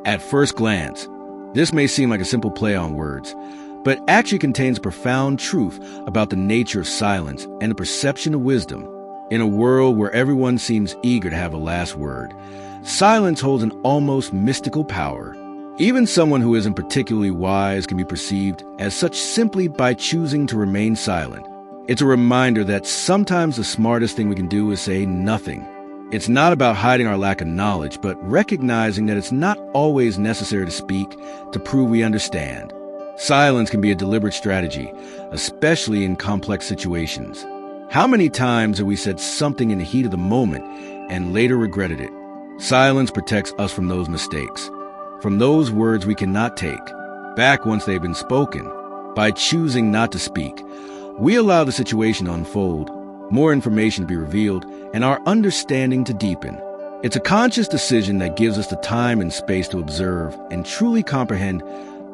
At first glance, this may seem like a simple play on words, but actually contains profound truth about the nature of silence and the perception of wisdom. In a world where everyone seems eager to have a last word, silence holds an almost mystical power. Even someone who isn't particularly wise can be perceived as such simply by choosing to remain silent. It's a reminder that sometimes the smartest thing we can do is say nothing. It's not about hiding our lack of knowledge, but recognizing that it's not always necessary to speak to prove we understand. Silence can be a deliberate strategy, especially in complex situations. How many times have we said something in the heat of the moment and later regretted it? Silence protects us from those mistakes, from those words we cannot take back once they've been spoken. By choosing not to speak, we allow the situation to unfold, more information to be revealed, and our understanding to deepen. It's a conscious decision that gives us the time and space to observe and truly comprehend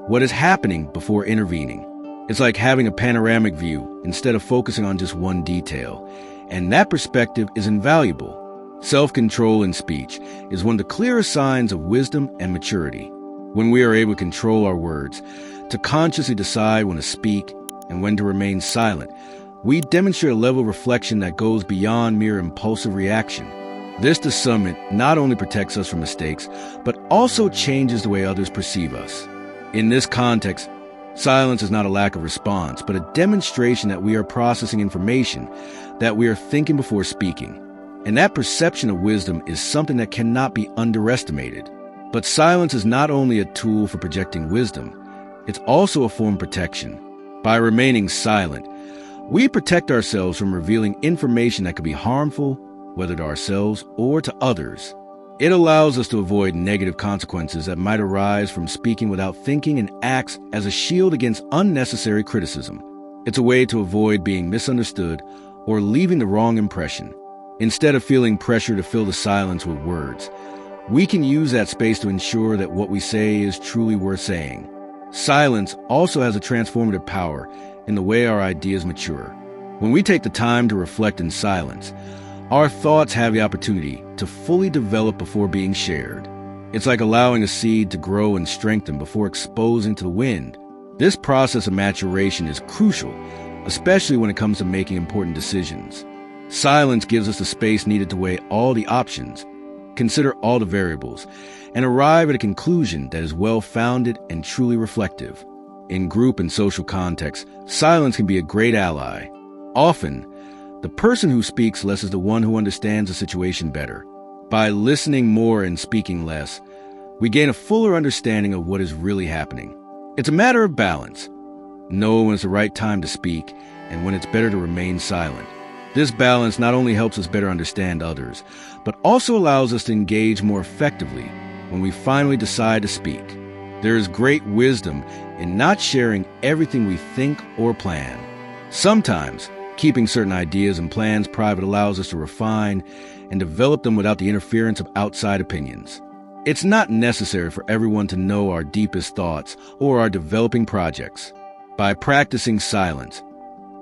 what is happening before intervening. It's like having a panoramic view instead of focusing on just one detail, and that perspective is invaluable. Self-control in speech is one of the clearest signs of wisdom and maturity. When we are able to control our words, to consciously decide when to speak and when to remain silent, we demonstrate a level of reflection that goes beyond mere impulsive reaction. This discernment not only protects us from mistakes, but also changes the way others perceive us. In this context, silence is not a lack of response, but a demonstration that we are processing information, that we are thinking before speaking. And that perception of wisdom is something that cannot be underestimated. But silence is not only a tool for projecting wisdom, it's also a form of protection. By remaining silent, we protect ourselves from revealing information that could be harmful, whether to ourselves or to others. It allows us to avoid negative consequences that might arise from speaking without thinking and acts as a shield against unnecessary criticism. It's a way to avoid being misunderstood or leaving the wrong impression. Instead of feeling pressure to fill the silence with words, we can use that space to ensure that what we say is truly worth saying. Silence also has a transformative power in the way our ideas mature. When we take the time to reflect in silence, our thoughts have the opportunity to fully develop before being shared. It's like allowing a seed to grow and strengthen before exposing to the wind. This process of maturation is crucial, especially when it comes to making important decisions. Silence gives us the space needed to weigh all the options, consider all the variables, and arrive at a conclusion that is well-founded and truly reflective. In group and social contexts, silence can be a great ally. Often, the person who speaks less is the one who understands the situation better. By listening more and speaking less, we gain a fuller understanding of what is really happening. It's a matter of balance. Know when it's the right time to speak and when it's better to remain silent. This balance not only helps us better understand others, but also allows us to engage more effectively when we finally decide to speak. There is great wisdom in not sharing everything we think or plan. Sometimes, keeping certain ideas and plans private allows us to refine and develop them without the interference of outside opinions. It's not necessary for everyone to know our deepest thoughts or our developing projects. By practicing silence,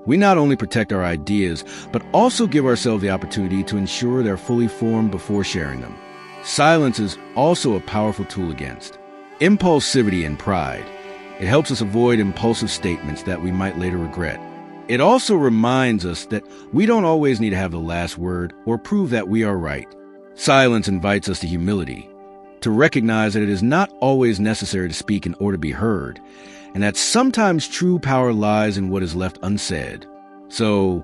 we not only protect our ideas, but also give ourselves the opportunity to ensure they're fully formed before sharing them. Silence is also a powerful tool against impulsivity and pride. It helps us avoid impulsive statements that we might later regret. It also reminds us that we don't always need to have the last word or prove that we are right. Silence invites us to humility, to recognize that it is not always necessary to speak in order to be heard, and that sometimes true power lies in what is left unsaid. So,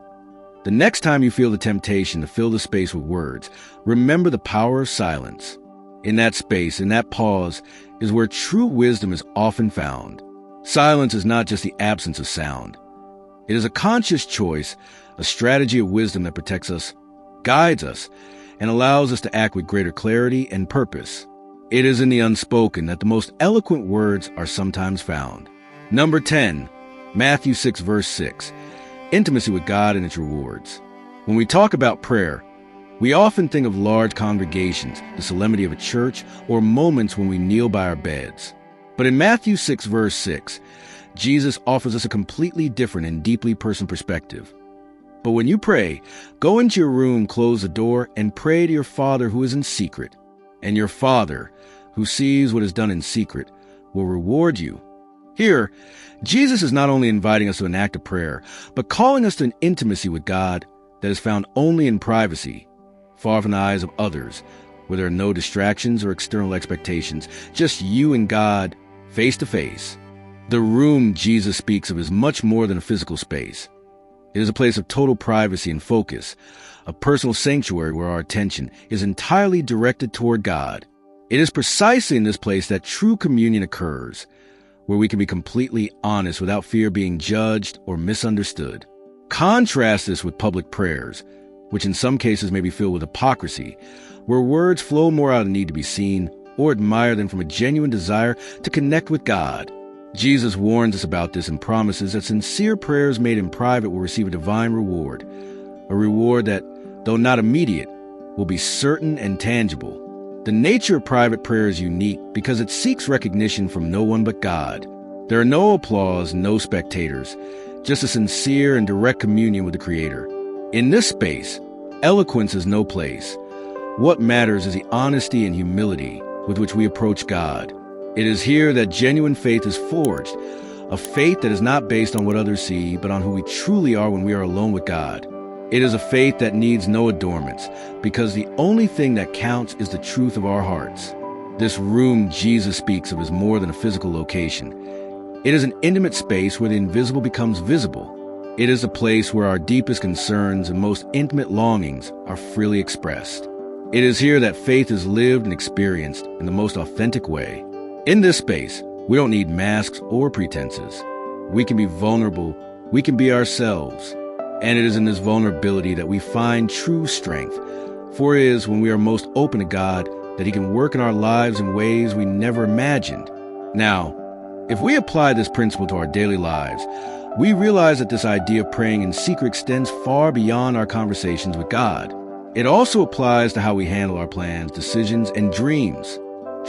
the next time you feel the temptation to fill the space with words, remember the power of silence. In that space, in that pause, is where true wisdom is often found. Silence is not just the absence of sound. It is a conscious choice, a strategy of wisdom that protects us, guides us, and allows us to act with greater clarity and purpose. It is in the unspoken that the most eloquent words are sometimes found. Number 10, Matthew 6, verse 6, intimacy with God and its rewards. When we talk about prayer, we often think of large congregations, the solemnity of a church, or moments when we kneel by our beds. But in Matthew 6, verse 6, Jesus offers us a completely different and deeply personal perspective. But when you pray, go into your room, close the door, and pray to your Father who is in secret. And your Father, who sees what is done in secret, will reward you. Here, Jesus is not only inviting us to an act of prayer, but calling us to an intimacy with God that is found only in privacy, far from the eyes of others, where there are no distractions or external expectations, just you and God, face to face. The room Jesus speaks of is much more than a physical space. It is a place of total privacy and focus, a personal sanctuary where our attention is entirely directed toward God. It is precisely in this place that true communion occurs, where we can be completely honest without fear of being judged or misunderstood. Contrast this with public prayers, which in some cases may be filled with hypocrisy, where words flow more out of the need to be seen or admire them from a genuine desire to connect with God. Jesus warns us about this and promises that sincere prayers made in private will receive a divine reward, a reward that, though not immediate, will be certain and tangible. The nature of private prayer is unique because it seeks recognition from no one but God. There are no applause, no spectators, just a sincere and direct communion with the Creator. In this space, eloquence is no place. What matters is the honesty and humility with which we approach God. It is here that genuine faith is forged, a faith that is not based on what others see, but on who we truly are when we are alone with God. It is a faith that needs no adornments, because the only thing that counts is the truth of our hearts. This room Jesus speaks of is more than a physical location. It is an intimate space where the invisible becomes visible. It is a place where our deepest concerns and most intimate longings are freely expressed. It is here that faith is lived and experienced in the most authentic way. In this space, we don't need masks or pretenses. We can be vulnerable, we can be ourselves. And it is in this vulnerability that we find true strength. For it is when we are most open to God that He can work in our lives in ways we never imagined. Now, if we apply this principle to our daily lives, we realize that this idea of praying in secret extends far beyond our conversations with God. It also applies to how we handle our plans, decisions, and dreams.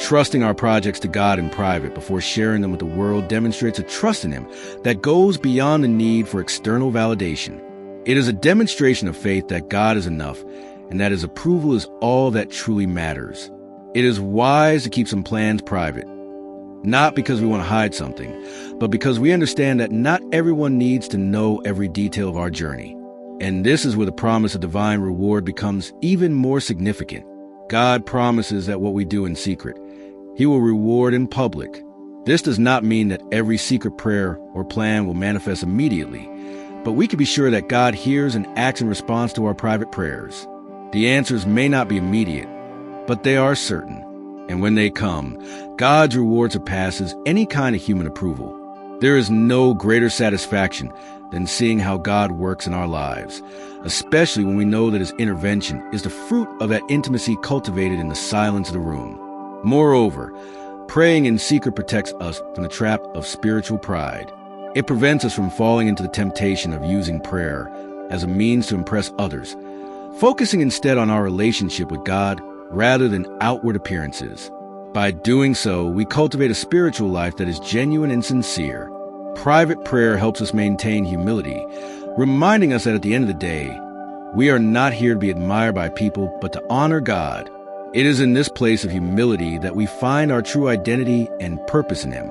Trusting our projects to God in private before sharing them with the world demonstrates a trust in Him that goes beyond the need for external validation. It is a demonstration of faith that God is enough and that His approval is all that truly matters. It is wise to keep some plans private, not because we want to hide something, but because we understand that not everyone needs to know every detail of our journey. And this is where the promise of divine reward becomes even more significant. God promises that what we do in secret, He will reward in public. This does not mean that every secret prayer or plan will manifest immediately, but we can be sure that God hears and acts in response to our private prayers. The answers may not be immediate, but they are certain. And when they come, God's reward surpasses any kind of human approval. There is no greater satisfaction than seeing how God works in our lives, especially when we know that His intervention is the fruit of that intimacy cultivated in the silence of the room. Moreover, praying in secret protects us from the trap of spiritual pride. It prevents us from falling into the temptation of using prayer as a means to impress others, focusing instead on our relationship with God rather than outward appearances. By doing so, we cultivate a spiritual life that is genuine and sincere. Private prayer helps us maintain humility, reminding us that at the end of the day, we are not here to be admired by people, but to honor God. It is in this place of humility that we find our true identity and purpose in Him.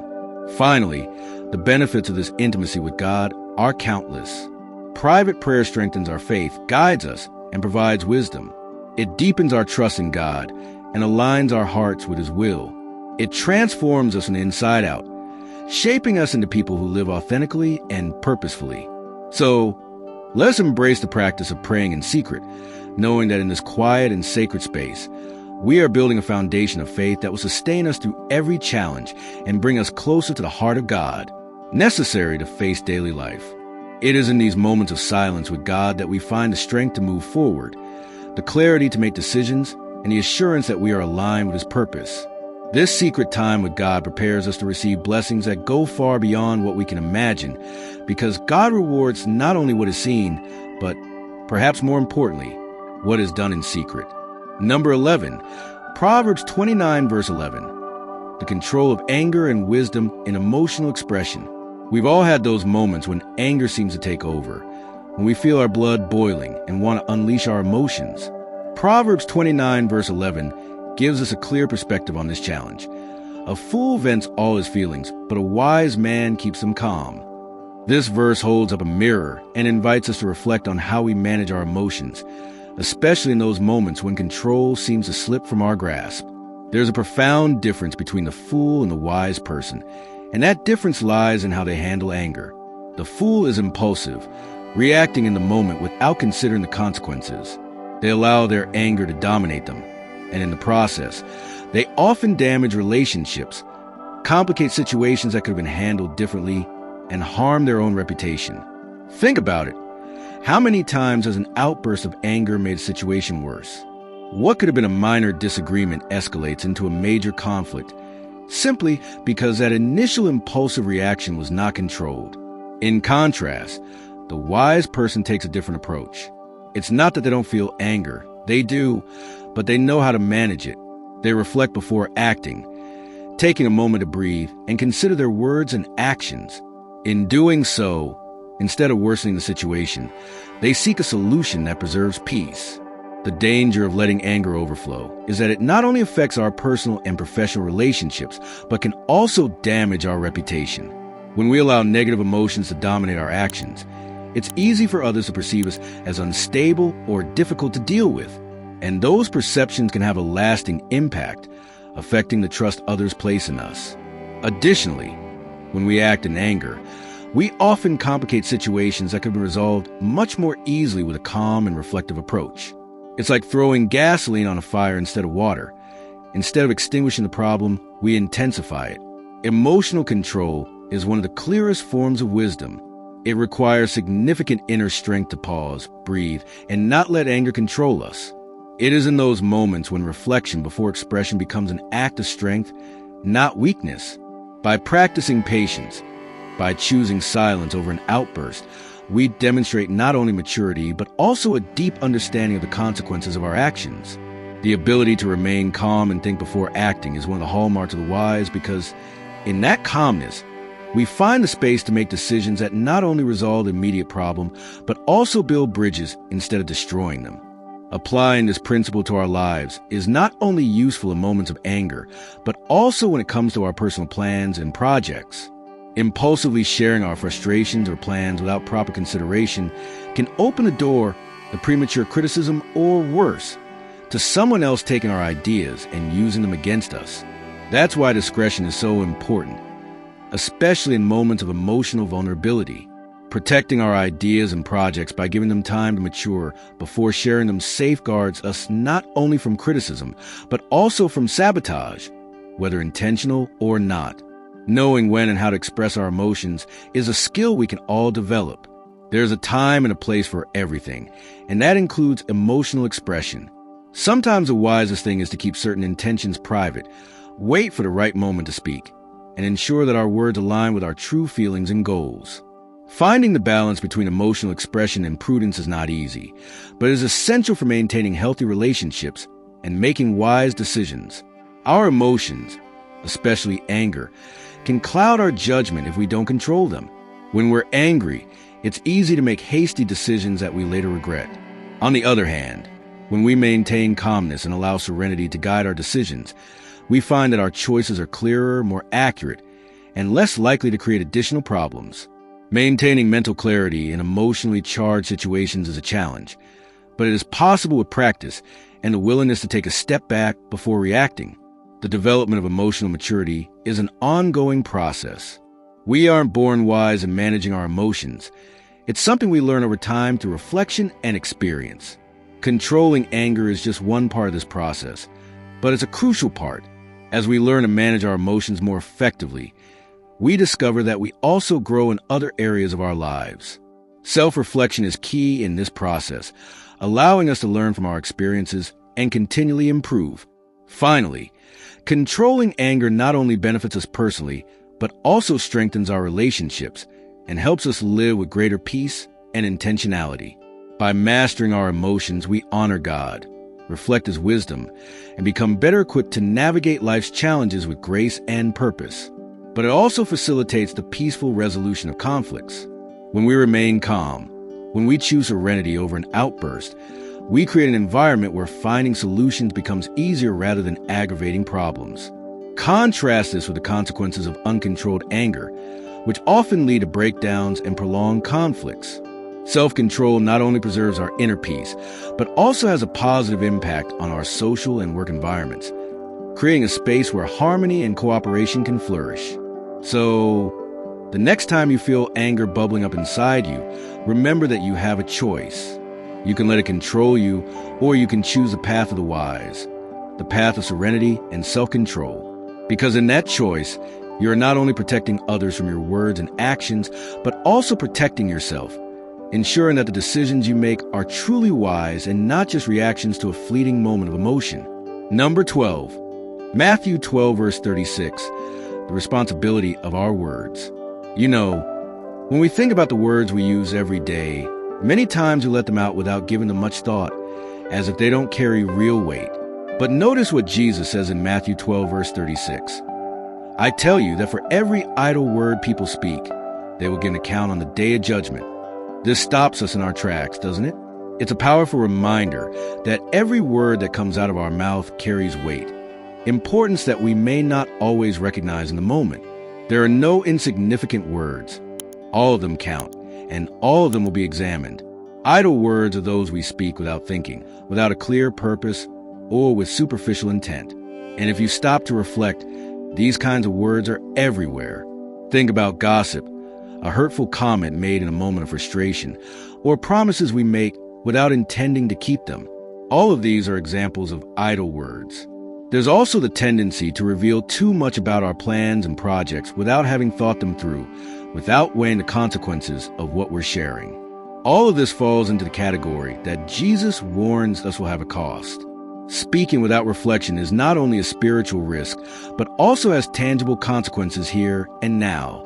Finally, the benefits of this intimacy with God are countless. Private prayer strengthens our faith, guides us, and provides wisdom. It deepens our trust in God and aligns our hearts with His will. It transforms us from the inside out, shaping us into people who live authentically and purposefully. So, let us embrace the practice of praying in secret, knowing that in this quiet and sacred space, we are building a foundation of faith that will sustain us through every challenge and bring us closer to the heart of God, necessary to face daily life. It is in these moments of silence with God that we find the strength to move forward, the clarity to make decisions, and the assurance that we are aligned with His purpose. This secret time with God prepares us to receive blessings that go far beyond what we can imagine, because God rewards not only what is seen, but, perhaps more importantly, what is done in secret. Number 11, Proverbs 29, verse 11. The control of anger and wisdom in emotional expression. We've all had those moments when anger seems to take over, when we feel our blood boiling and want to unleash our emotions. Proverbs 29, verse 11 gives us a clear perspective on this challenge. A fool vents all his feelings, but a wise man keeps them calm. This verse holds up a mirror and invites us to reflect on how we manage our emotions, especially in those moments when control seems to slip from our grasp. There's a profound difference between the fool and the wise person, and that difference lies in how they handle anger. The fool is impulsive, reacting in the moment without considering the consequences. They allow their anger to dominate them, and in the process, they often damage relationships, complicate situations that could have been handled differently, and harm their own reputation. Think about it. How many times has an outburst of anger made a situation worse? What could have been a minor disagreement escalates into a major conflict, simply because that initial impulsive reaction was not controlled. In contrast, the wise person takes a different approach. It's not that they don't feel anger. They do, but they know how to manage it. They reflect before acting, taking a moment to breathe and consider their words and actions. In doing so, instead of worsening the situation, they seek a solution that preserves peace. The danger of letting anger overflow is that it not only affects our personal and professional relationships, but can also damage our reputation. When we allow negative emotions to dominate our actions, it's easy for others to perceive us as unstable or difficult to deal with, and those perceptions can have a lasting impact, affecting the trust others place in us. Additionally, when we act in anger, we often complicate situations that could be resolved much more easily with a calm and reflective approach. It's like throwing gasoline on a fire instead of water. Instead of extinguishing the problem, we intensify it. Emotional control is one of the clearest forms of wisdom. It requires significant inner strength to pause, breathe, and not let anger control us. It is in those moments when reflection before expression becomes an act of strength, not weakness. By practicing patience, by choosing silence over an outburst, we demonstrate not only maturity, but also a deep understanding of the consequences of our actions. The ability to remain calm and think before acting is one of the hallmarks of the wise because, in that calmness, we find the space to make decisions that not only resolve the immediate problem, but also build bridges instead of destroying them. Applying this principle to our lives is not only useful in moments of anger, but also when it comes to our personal plans and projects. Impulsively sharing our frustrations or plans without proper consideration can open the door to premature criticism or worse, to someone else taking our ideas and using them against us. That's why discretion is so important, especially in moments of emotional vulnerability. Protecting our ideas and projects by giving them time to mature before sharing them safeguards us not only from criticism, but also from sabotage, whether intentional or not. Knowing when and how to express our emotions is a skill we can all develop. There's a time and a place for everything, and that includes emotional expression. Sometimes the wisest thing is to keep certain intentions private, wait for the right moment to speak, and ensure that our words align with our true feelings and goals. Finding the balance between emotional expression and prudence is not easy, but is essential for maintaining healthy relationships and making wise decisions. Our emotions, especially anger, can cloud our judgment if we don't control them. When we're angry, it's easy to make hasty decisions that we later regret. On the other hand, when we maintain calmness and allow serenity to guide our decisions, we find that our choices are clearer, more accurate, and less likely to create additional problems. Maintaining mental clarity in emotionally charged situations is a challenge, but it is possible with practice and the willingness to take a step back before reacting. The development of emotional maturity is an ongoing process. We aren't born wise in managing our emotions. It's something we learn over time through reflection and experience. Controlling anger is just one part of this process, but it's a crucial part. As we learn to manage our emotions more effectively, we discover that we also grow in other areas of our lives. Self-reflection is key in this process, allowing us to learn from our experiences and continually improve. Finally, controlling anger not only benefits us personally, but also strengthens our relationships and helps us live with greater peace and intentionality. By mastering our emotions, we honor God, reflect His wisdom, and become better equipped to navigate life's challenges with grace and purpose. But it also facilitates the peaceful resolution of conflicts. When we remain calm, when we choose serenity over an outburst, we create an environment where finding solutions becomes easier rather than aggravating problems. Contrast this with the consequences of uncontrolled anger, which often lead to breakdowns and prolonged conflicts. Self-control not only preserves our inner peace, but also has a positive impact on our social and work environments, creating a space where harmony and cooperation can flourish. So, the next time you feel anger bubbling up inside you, remember that you have a choice. You can let it control you, or you can choose the path of the wise, the path of serenity and self-control. Because in that choice, you are not only protecting others from your words and actions, but also protecting yourself, ensuring that the decisions you make are truly wise and not just reactions to a fleeting moment of emotion. Number 12. Matthew 12, verse 36. The responsibility of our words. You know, when we think about the words we use every day, many times we let them out without giving them much thought, as if they don't carry real weight. But notice what Jesus says in Matthew 12, verse 36. I tell you that for every idle word people speak, they will give an account on the day of judgment. This stops us in our tracks, doesn't it? It's a powerful reminder that every word that comes out of our mouth carries weight, importance that we may not always recognize in the moment. There are no insignificant words. All of them count, and all of them will be examined. Idle words are those we speak without thinking, without a clear purpose, or with superficial intent. And if you stop to reflect, these kinds of words are everywhere. Think about gossip, a hurtful comment made in a moment of frustration, or promises we make without intending to keep them. All of these are examples of idle words. There's also the tendency to reveal too much about our plans and projects without having thought them through, without weighing the consequences of what we're sharing. All of this falls into the category that Jesus warns us will have a cost. Speaking without reflection is not only a spiritual risk, but also has tangible consequences here and now.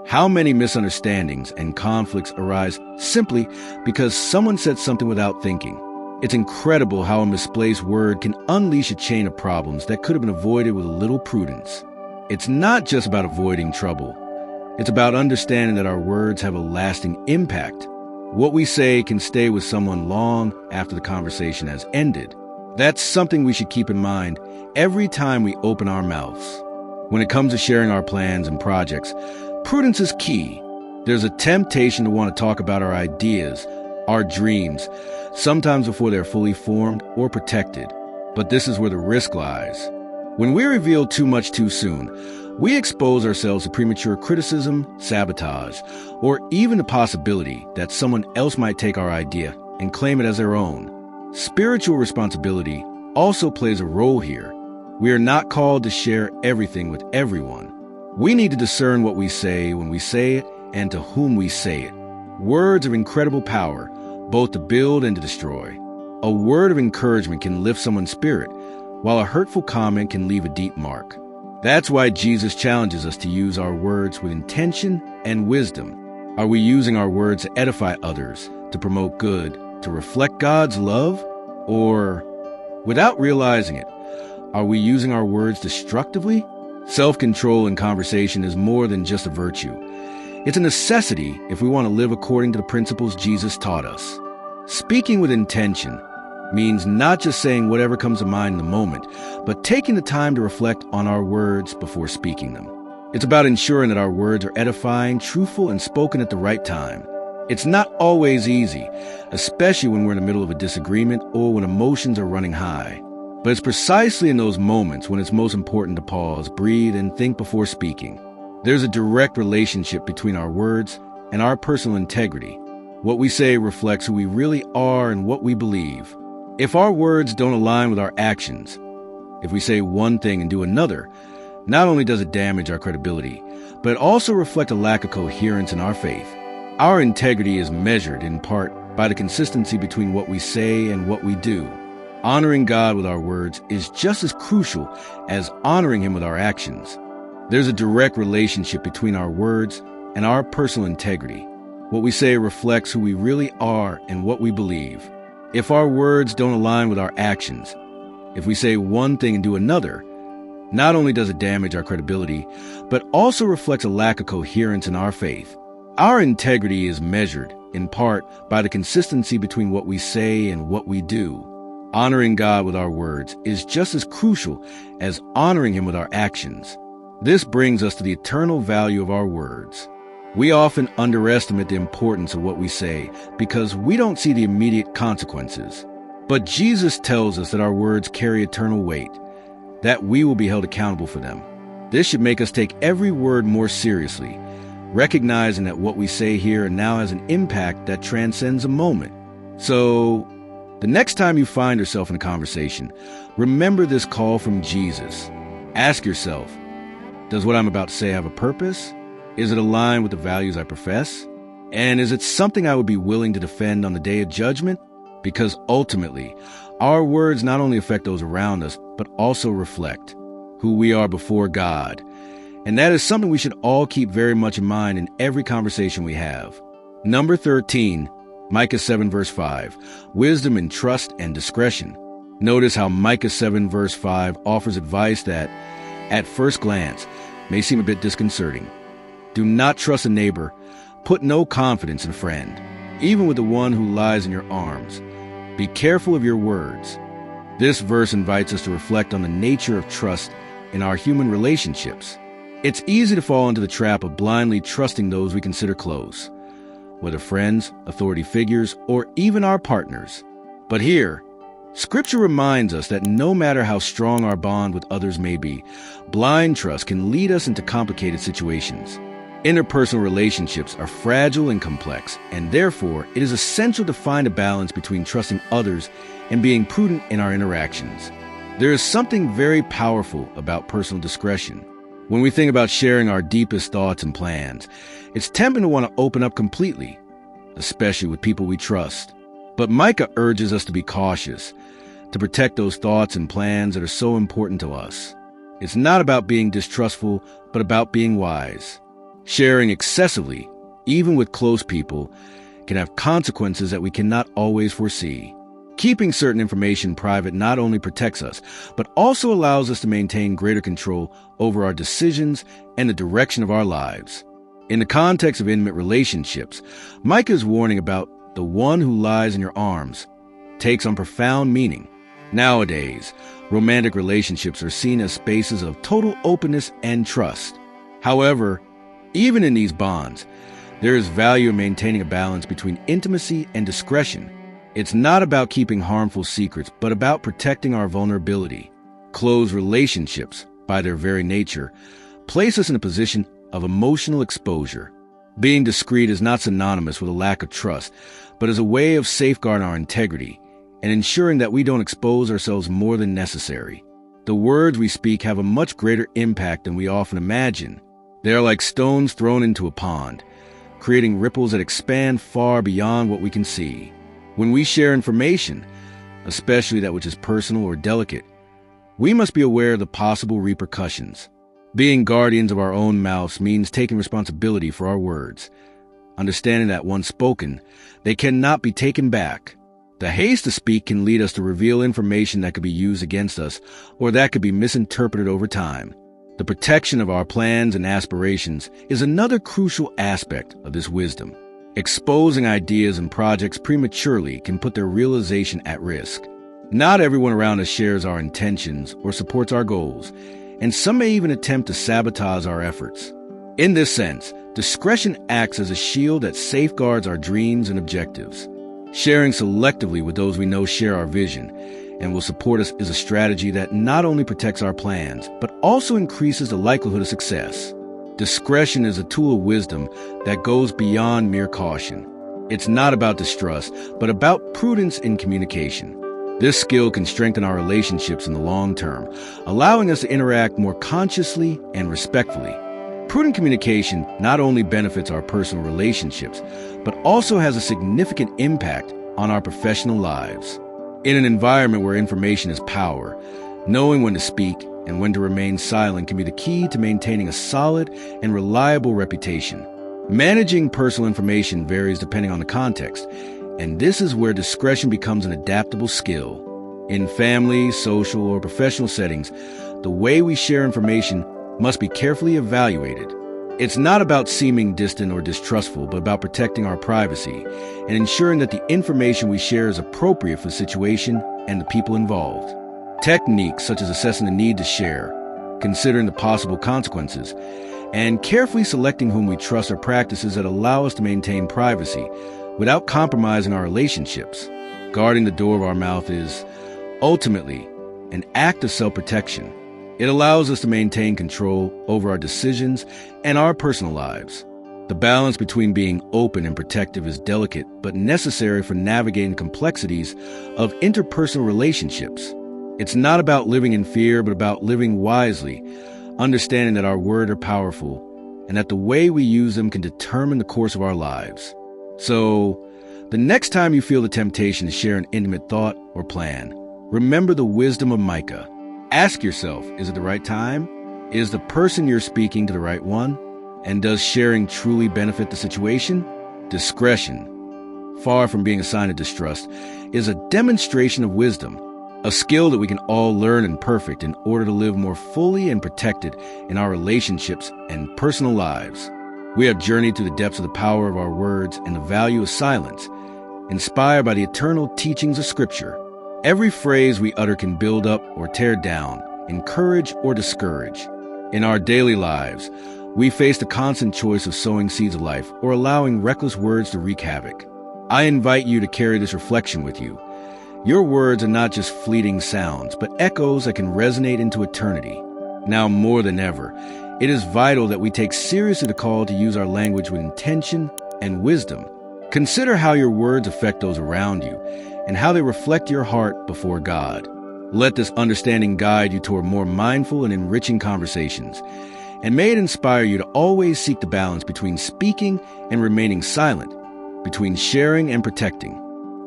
How many misunderstandings and conflicts arise simply because someone said something without thinking? It's incredible how a misplaced word can unleash a chain of problems that could have been avoided with a little prudence. It's not just about avoiding trouble. It's about understanding that our words have a lasting impact. What we say can stay with someone long after the conversation has ended. That's something we should keep in mind every time we open our mouths. When it comes to sharing our plans and projects, prudence is key. There's a temptation to want to talk about our ideas, our dreams, sometimes before they're fully formed or protected. But this is where the risk lies. When we reveal too much too soon, we expose ourselves to premature criticism, sabotage, or even the possibility that someone else might take our idea and claim it as their own. Spiritual responsibility also plays a role here. We are not called to share everything with everyone. We need to discern what we say when we say it and to whom we say it. Words of incredible power, both to build and to destroy. A word of encouragement can lift someone's spirit, while a hurtful comment can leave a deep mark. That's why Jesus challenges us to use our words with intention and wisdom. Are we using our words to edify others, to promote good, to reflect God's love? Or, without realizing it, are we using our words destructively? Self-control in conversation is more than just a virtue. It's a necessity if we want to live according to the principles Jesus taught us. Speaking with intention means not just saying whatever comes to mind in the moment, but taking the time to reflect on our words before speaking them. It's about ensuring that our words are edifying, truthful, and spoken at the right time. It's not always easy, especially when we're in the middle of a disagreement or when emotions are running high. But it's precisely in those moments when it's most important to pause, breathe, and think before speaking. There's a direct relationship between our words and our personal integrity. What we say reflects who we really are and what we believe. If our words don't align with our actions, if we say one thing and do another, not only does it damage our credibility, but it also reflects a lack of coherence in our faith. Our integrity is measured in part by the consistency between what we say and what we do. Honoring God with our words is just as crucial as honoring Him with our actions. There's a direct relationship between our words and our personal integrity. What we say reflects who we really are and what we believe. If our words don't align with our actions, if we say one thing and do another, not only does it damage our credibility, but also reflects a lack of coherence in our faith. Our integrity is measured, in part, by the consistency between what we say and what we do. Honoring God with our words is just as crucial as honoring Him with our actions. This brings us to the eternal value of our words. We often underestimate the importance of what we say because we don't see the immediate consequences. But Jesus tells us that our words carry eternal weight, that we will be held accountable for them. This should make us take every word more seriously, recognizing that what we say here and now has an impact that transcends a moment. So, the next time you find yourself in a conversation, remember this call from Jesus. Ask yourself, does what I'm about to say have a purpose? Is it aligned with the values I profess? And is it something I would be willing to defend on the day of judgment? Because ultimately, our words not only affect those around us, but also reflect who we are before God. And that is something we should all keep very much in mind in every conversation we have. Number 13, Micah 7 verse 5, wisdom in trust and discretion. Notice how Micah 7 verse 5 offers advice that, at first glance, may seem a bit disconcerting. Do not trust a neighbor. Put no confidence in a friend, even with the one who lies in your arms. Be careful of your words. This verse invites us to reflect on the nature of trust in our human relationships. It's easy to fall into the trap of blindly trusting those we consider close, whether friends, authority figures, or even our partners. But here, Scripture reminds us that no matter how strong our bond with others may be, blind trust can lead us into complicated situations. Interpersonal relationships are fragile and complex, and therefore it is essential to find a balance between trusting others and being prudent in our interactions. There is something very powerful about personal discretion. When we think about sharing our deepest thoughts and plans, it's tempting to want to open up completely, especially with people we trust. But Micah urges us to be cautious, to protect those thoughts and plans that are so important to us. It's not about being distrustful, but about being wise. Sharing excessively, even with close people, can have consequences that we cannot always foresee. Keeping certain information private not only protects us, but also allows us to maintain greater control over our decisions and the direction of our lives. In the context of intimate relationships, Micah's warning about the one who lies in your arms takes on profound meaning. Nowadays, romantic relationships are seen as spaces of total openness and trust. However, even in these bonds, there is value in maintaining a balance between intimacy and discretion. It's not about keeping harmful secrets, but about protecting our vulnerability. Close relationships, by their very nature, place us in a position of emotional exposure. Being discreet is not synonymous with a lack of trust, but is a way of safeguarding our integrity and ensuring that we don't expose ourselves more than necessary. The words we speak have a much greater impact than we often imagine. They are like stones thrown into a pond, creating ripples that expand far beyond what we can see. When we share information, especially that which is personal or delicate, we must be aware of the possible repercussions. Being guardians of our own mouths means taking responsibility for our words, understanding that once spoken, they cannot be taken back. The haste to speak can lead us to reveal information that could be used against us or that could be misinterpreted over time. The protection of our plans and aspirations is another crucial aspect of this wisdom. Exposing ideas and projects prematurely can put their realization at risk. Not everyone around us shares our intentions or supports our goals, and some may even attempt to sabotage our efforts. In this sense, discretion acts as a shield that safeguards our dreams and objectives. Sharing selectively with those we know share our vision and will support us is a strategy that not only protects our plans, but also increases the likelihood of success. Discretion is a tool of wisdom that goes beyond mere caution. It's not about distrust, but about prudence in communication. This skill can strengthen our relationships in the long term, allowing us to interact more consciously and respectfully. Prudent communication not only benefits our personal relationships, but also has a significant impact on our professional lives. In an environment where information is power, knowing when to speak and when to remain silent can be the key to maintaining a solid and reliable reputation. Managing personal information varies depending on the context, and this is where discretion becomes an adaptable skill. In family, social, or professional settings, the way we share information must be carefully evaluated. It's not about seeming distant or distrustful, but about protecting our privacy and ensuring that the information we share is appropriate for the situation and the people involved. Techniques such as assessing the need to share, considering the possible consequences, and carefully selecting whom we trust are practices that allow us to maintain privacy without compromising our relationships. Guarding the door of our mouth is, ultimately, an act of self-protection. It allows us to maintain control over our decisions and our personal lives. The balance between being open and protective is delicate but necessary for navigating complexities of interpersonal relationships. It's not about living in fear, but about living wisely, understanding that our words are powerful and that the way we use them can determine the course of our lives. So, the next time you feel the temptation to share an intimate thought or plan, remember the wisdom of Micah. Ask yourself, is it the right time? Is the person you're speaking to the right one? And does sharing truly benefit the situation? Discretion, far from being a sign of distrust, is a demonstration of wisdom, a skill that we can all learn and perfect in order to live more fully and protected in our relationships and personal lives. We have journeyed through the depths of the power of our words and the value of silence, inspired by the eternal teachings of Scripture. Every phrase we utter can build up or tear down, encourage or discourage. In our daily lives, we face the constant choice of sowing seeds of life or allowing reckless words to wreak havoc. I invite you to carry this reflection with you. Your words are not just fleeting sounds, but echoes that can resonate into eternity. Now more than ever, it is vital that we take seriously the call to use our language with intention and wisdom. Consider how your words affect those around you and how they reflect your heart before God. Let this understanding guide you toward more mindful and enriching conversations, and may it inspire you to always seek the balance between speaking and remaining silent, between sharing and protecting.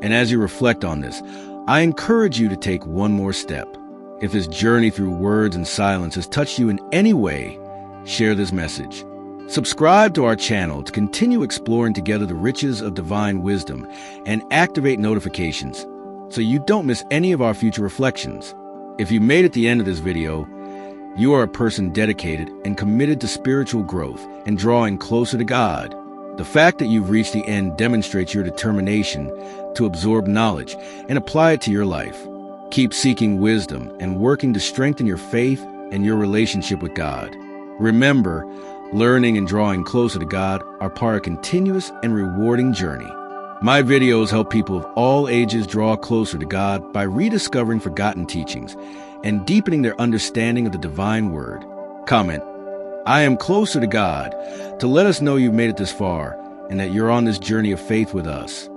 And as you reflect on this, I encourage you to take one more step. If this journey through words and silence has touched you in any way, share this message. Subscribe to our channel to continue exploring together the riches of divine wisdom and activate notifications so you don't miss any of our future reflections. If you made it to the end of this video, you are a person dedicated and committed to spiritual growth and drawing closer to God. The fact that you've reached the end demonstrates your determination to absorb knowledge and apply it to your life. Keep seeking wisdom and working to strengthen your faith and your relationship with God. Remember, learning and drawing closer to God are part of a continuous and rewarding journey. My videos help people of all ages draw closer to God by rediscovering forgotten teachings and deepening their understanding of the divine word. Comment, "I am closer to God," to let us know you've made it this far and that you're on this journey of faith with us.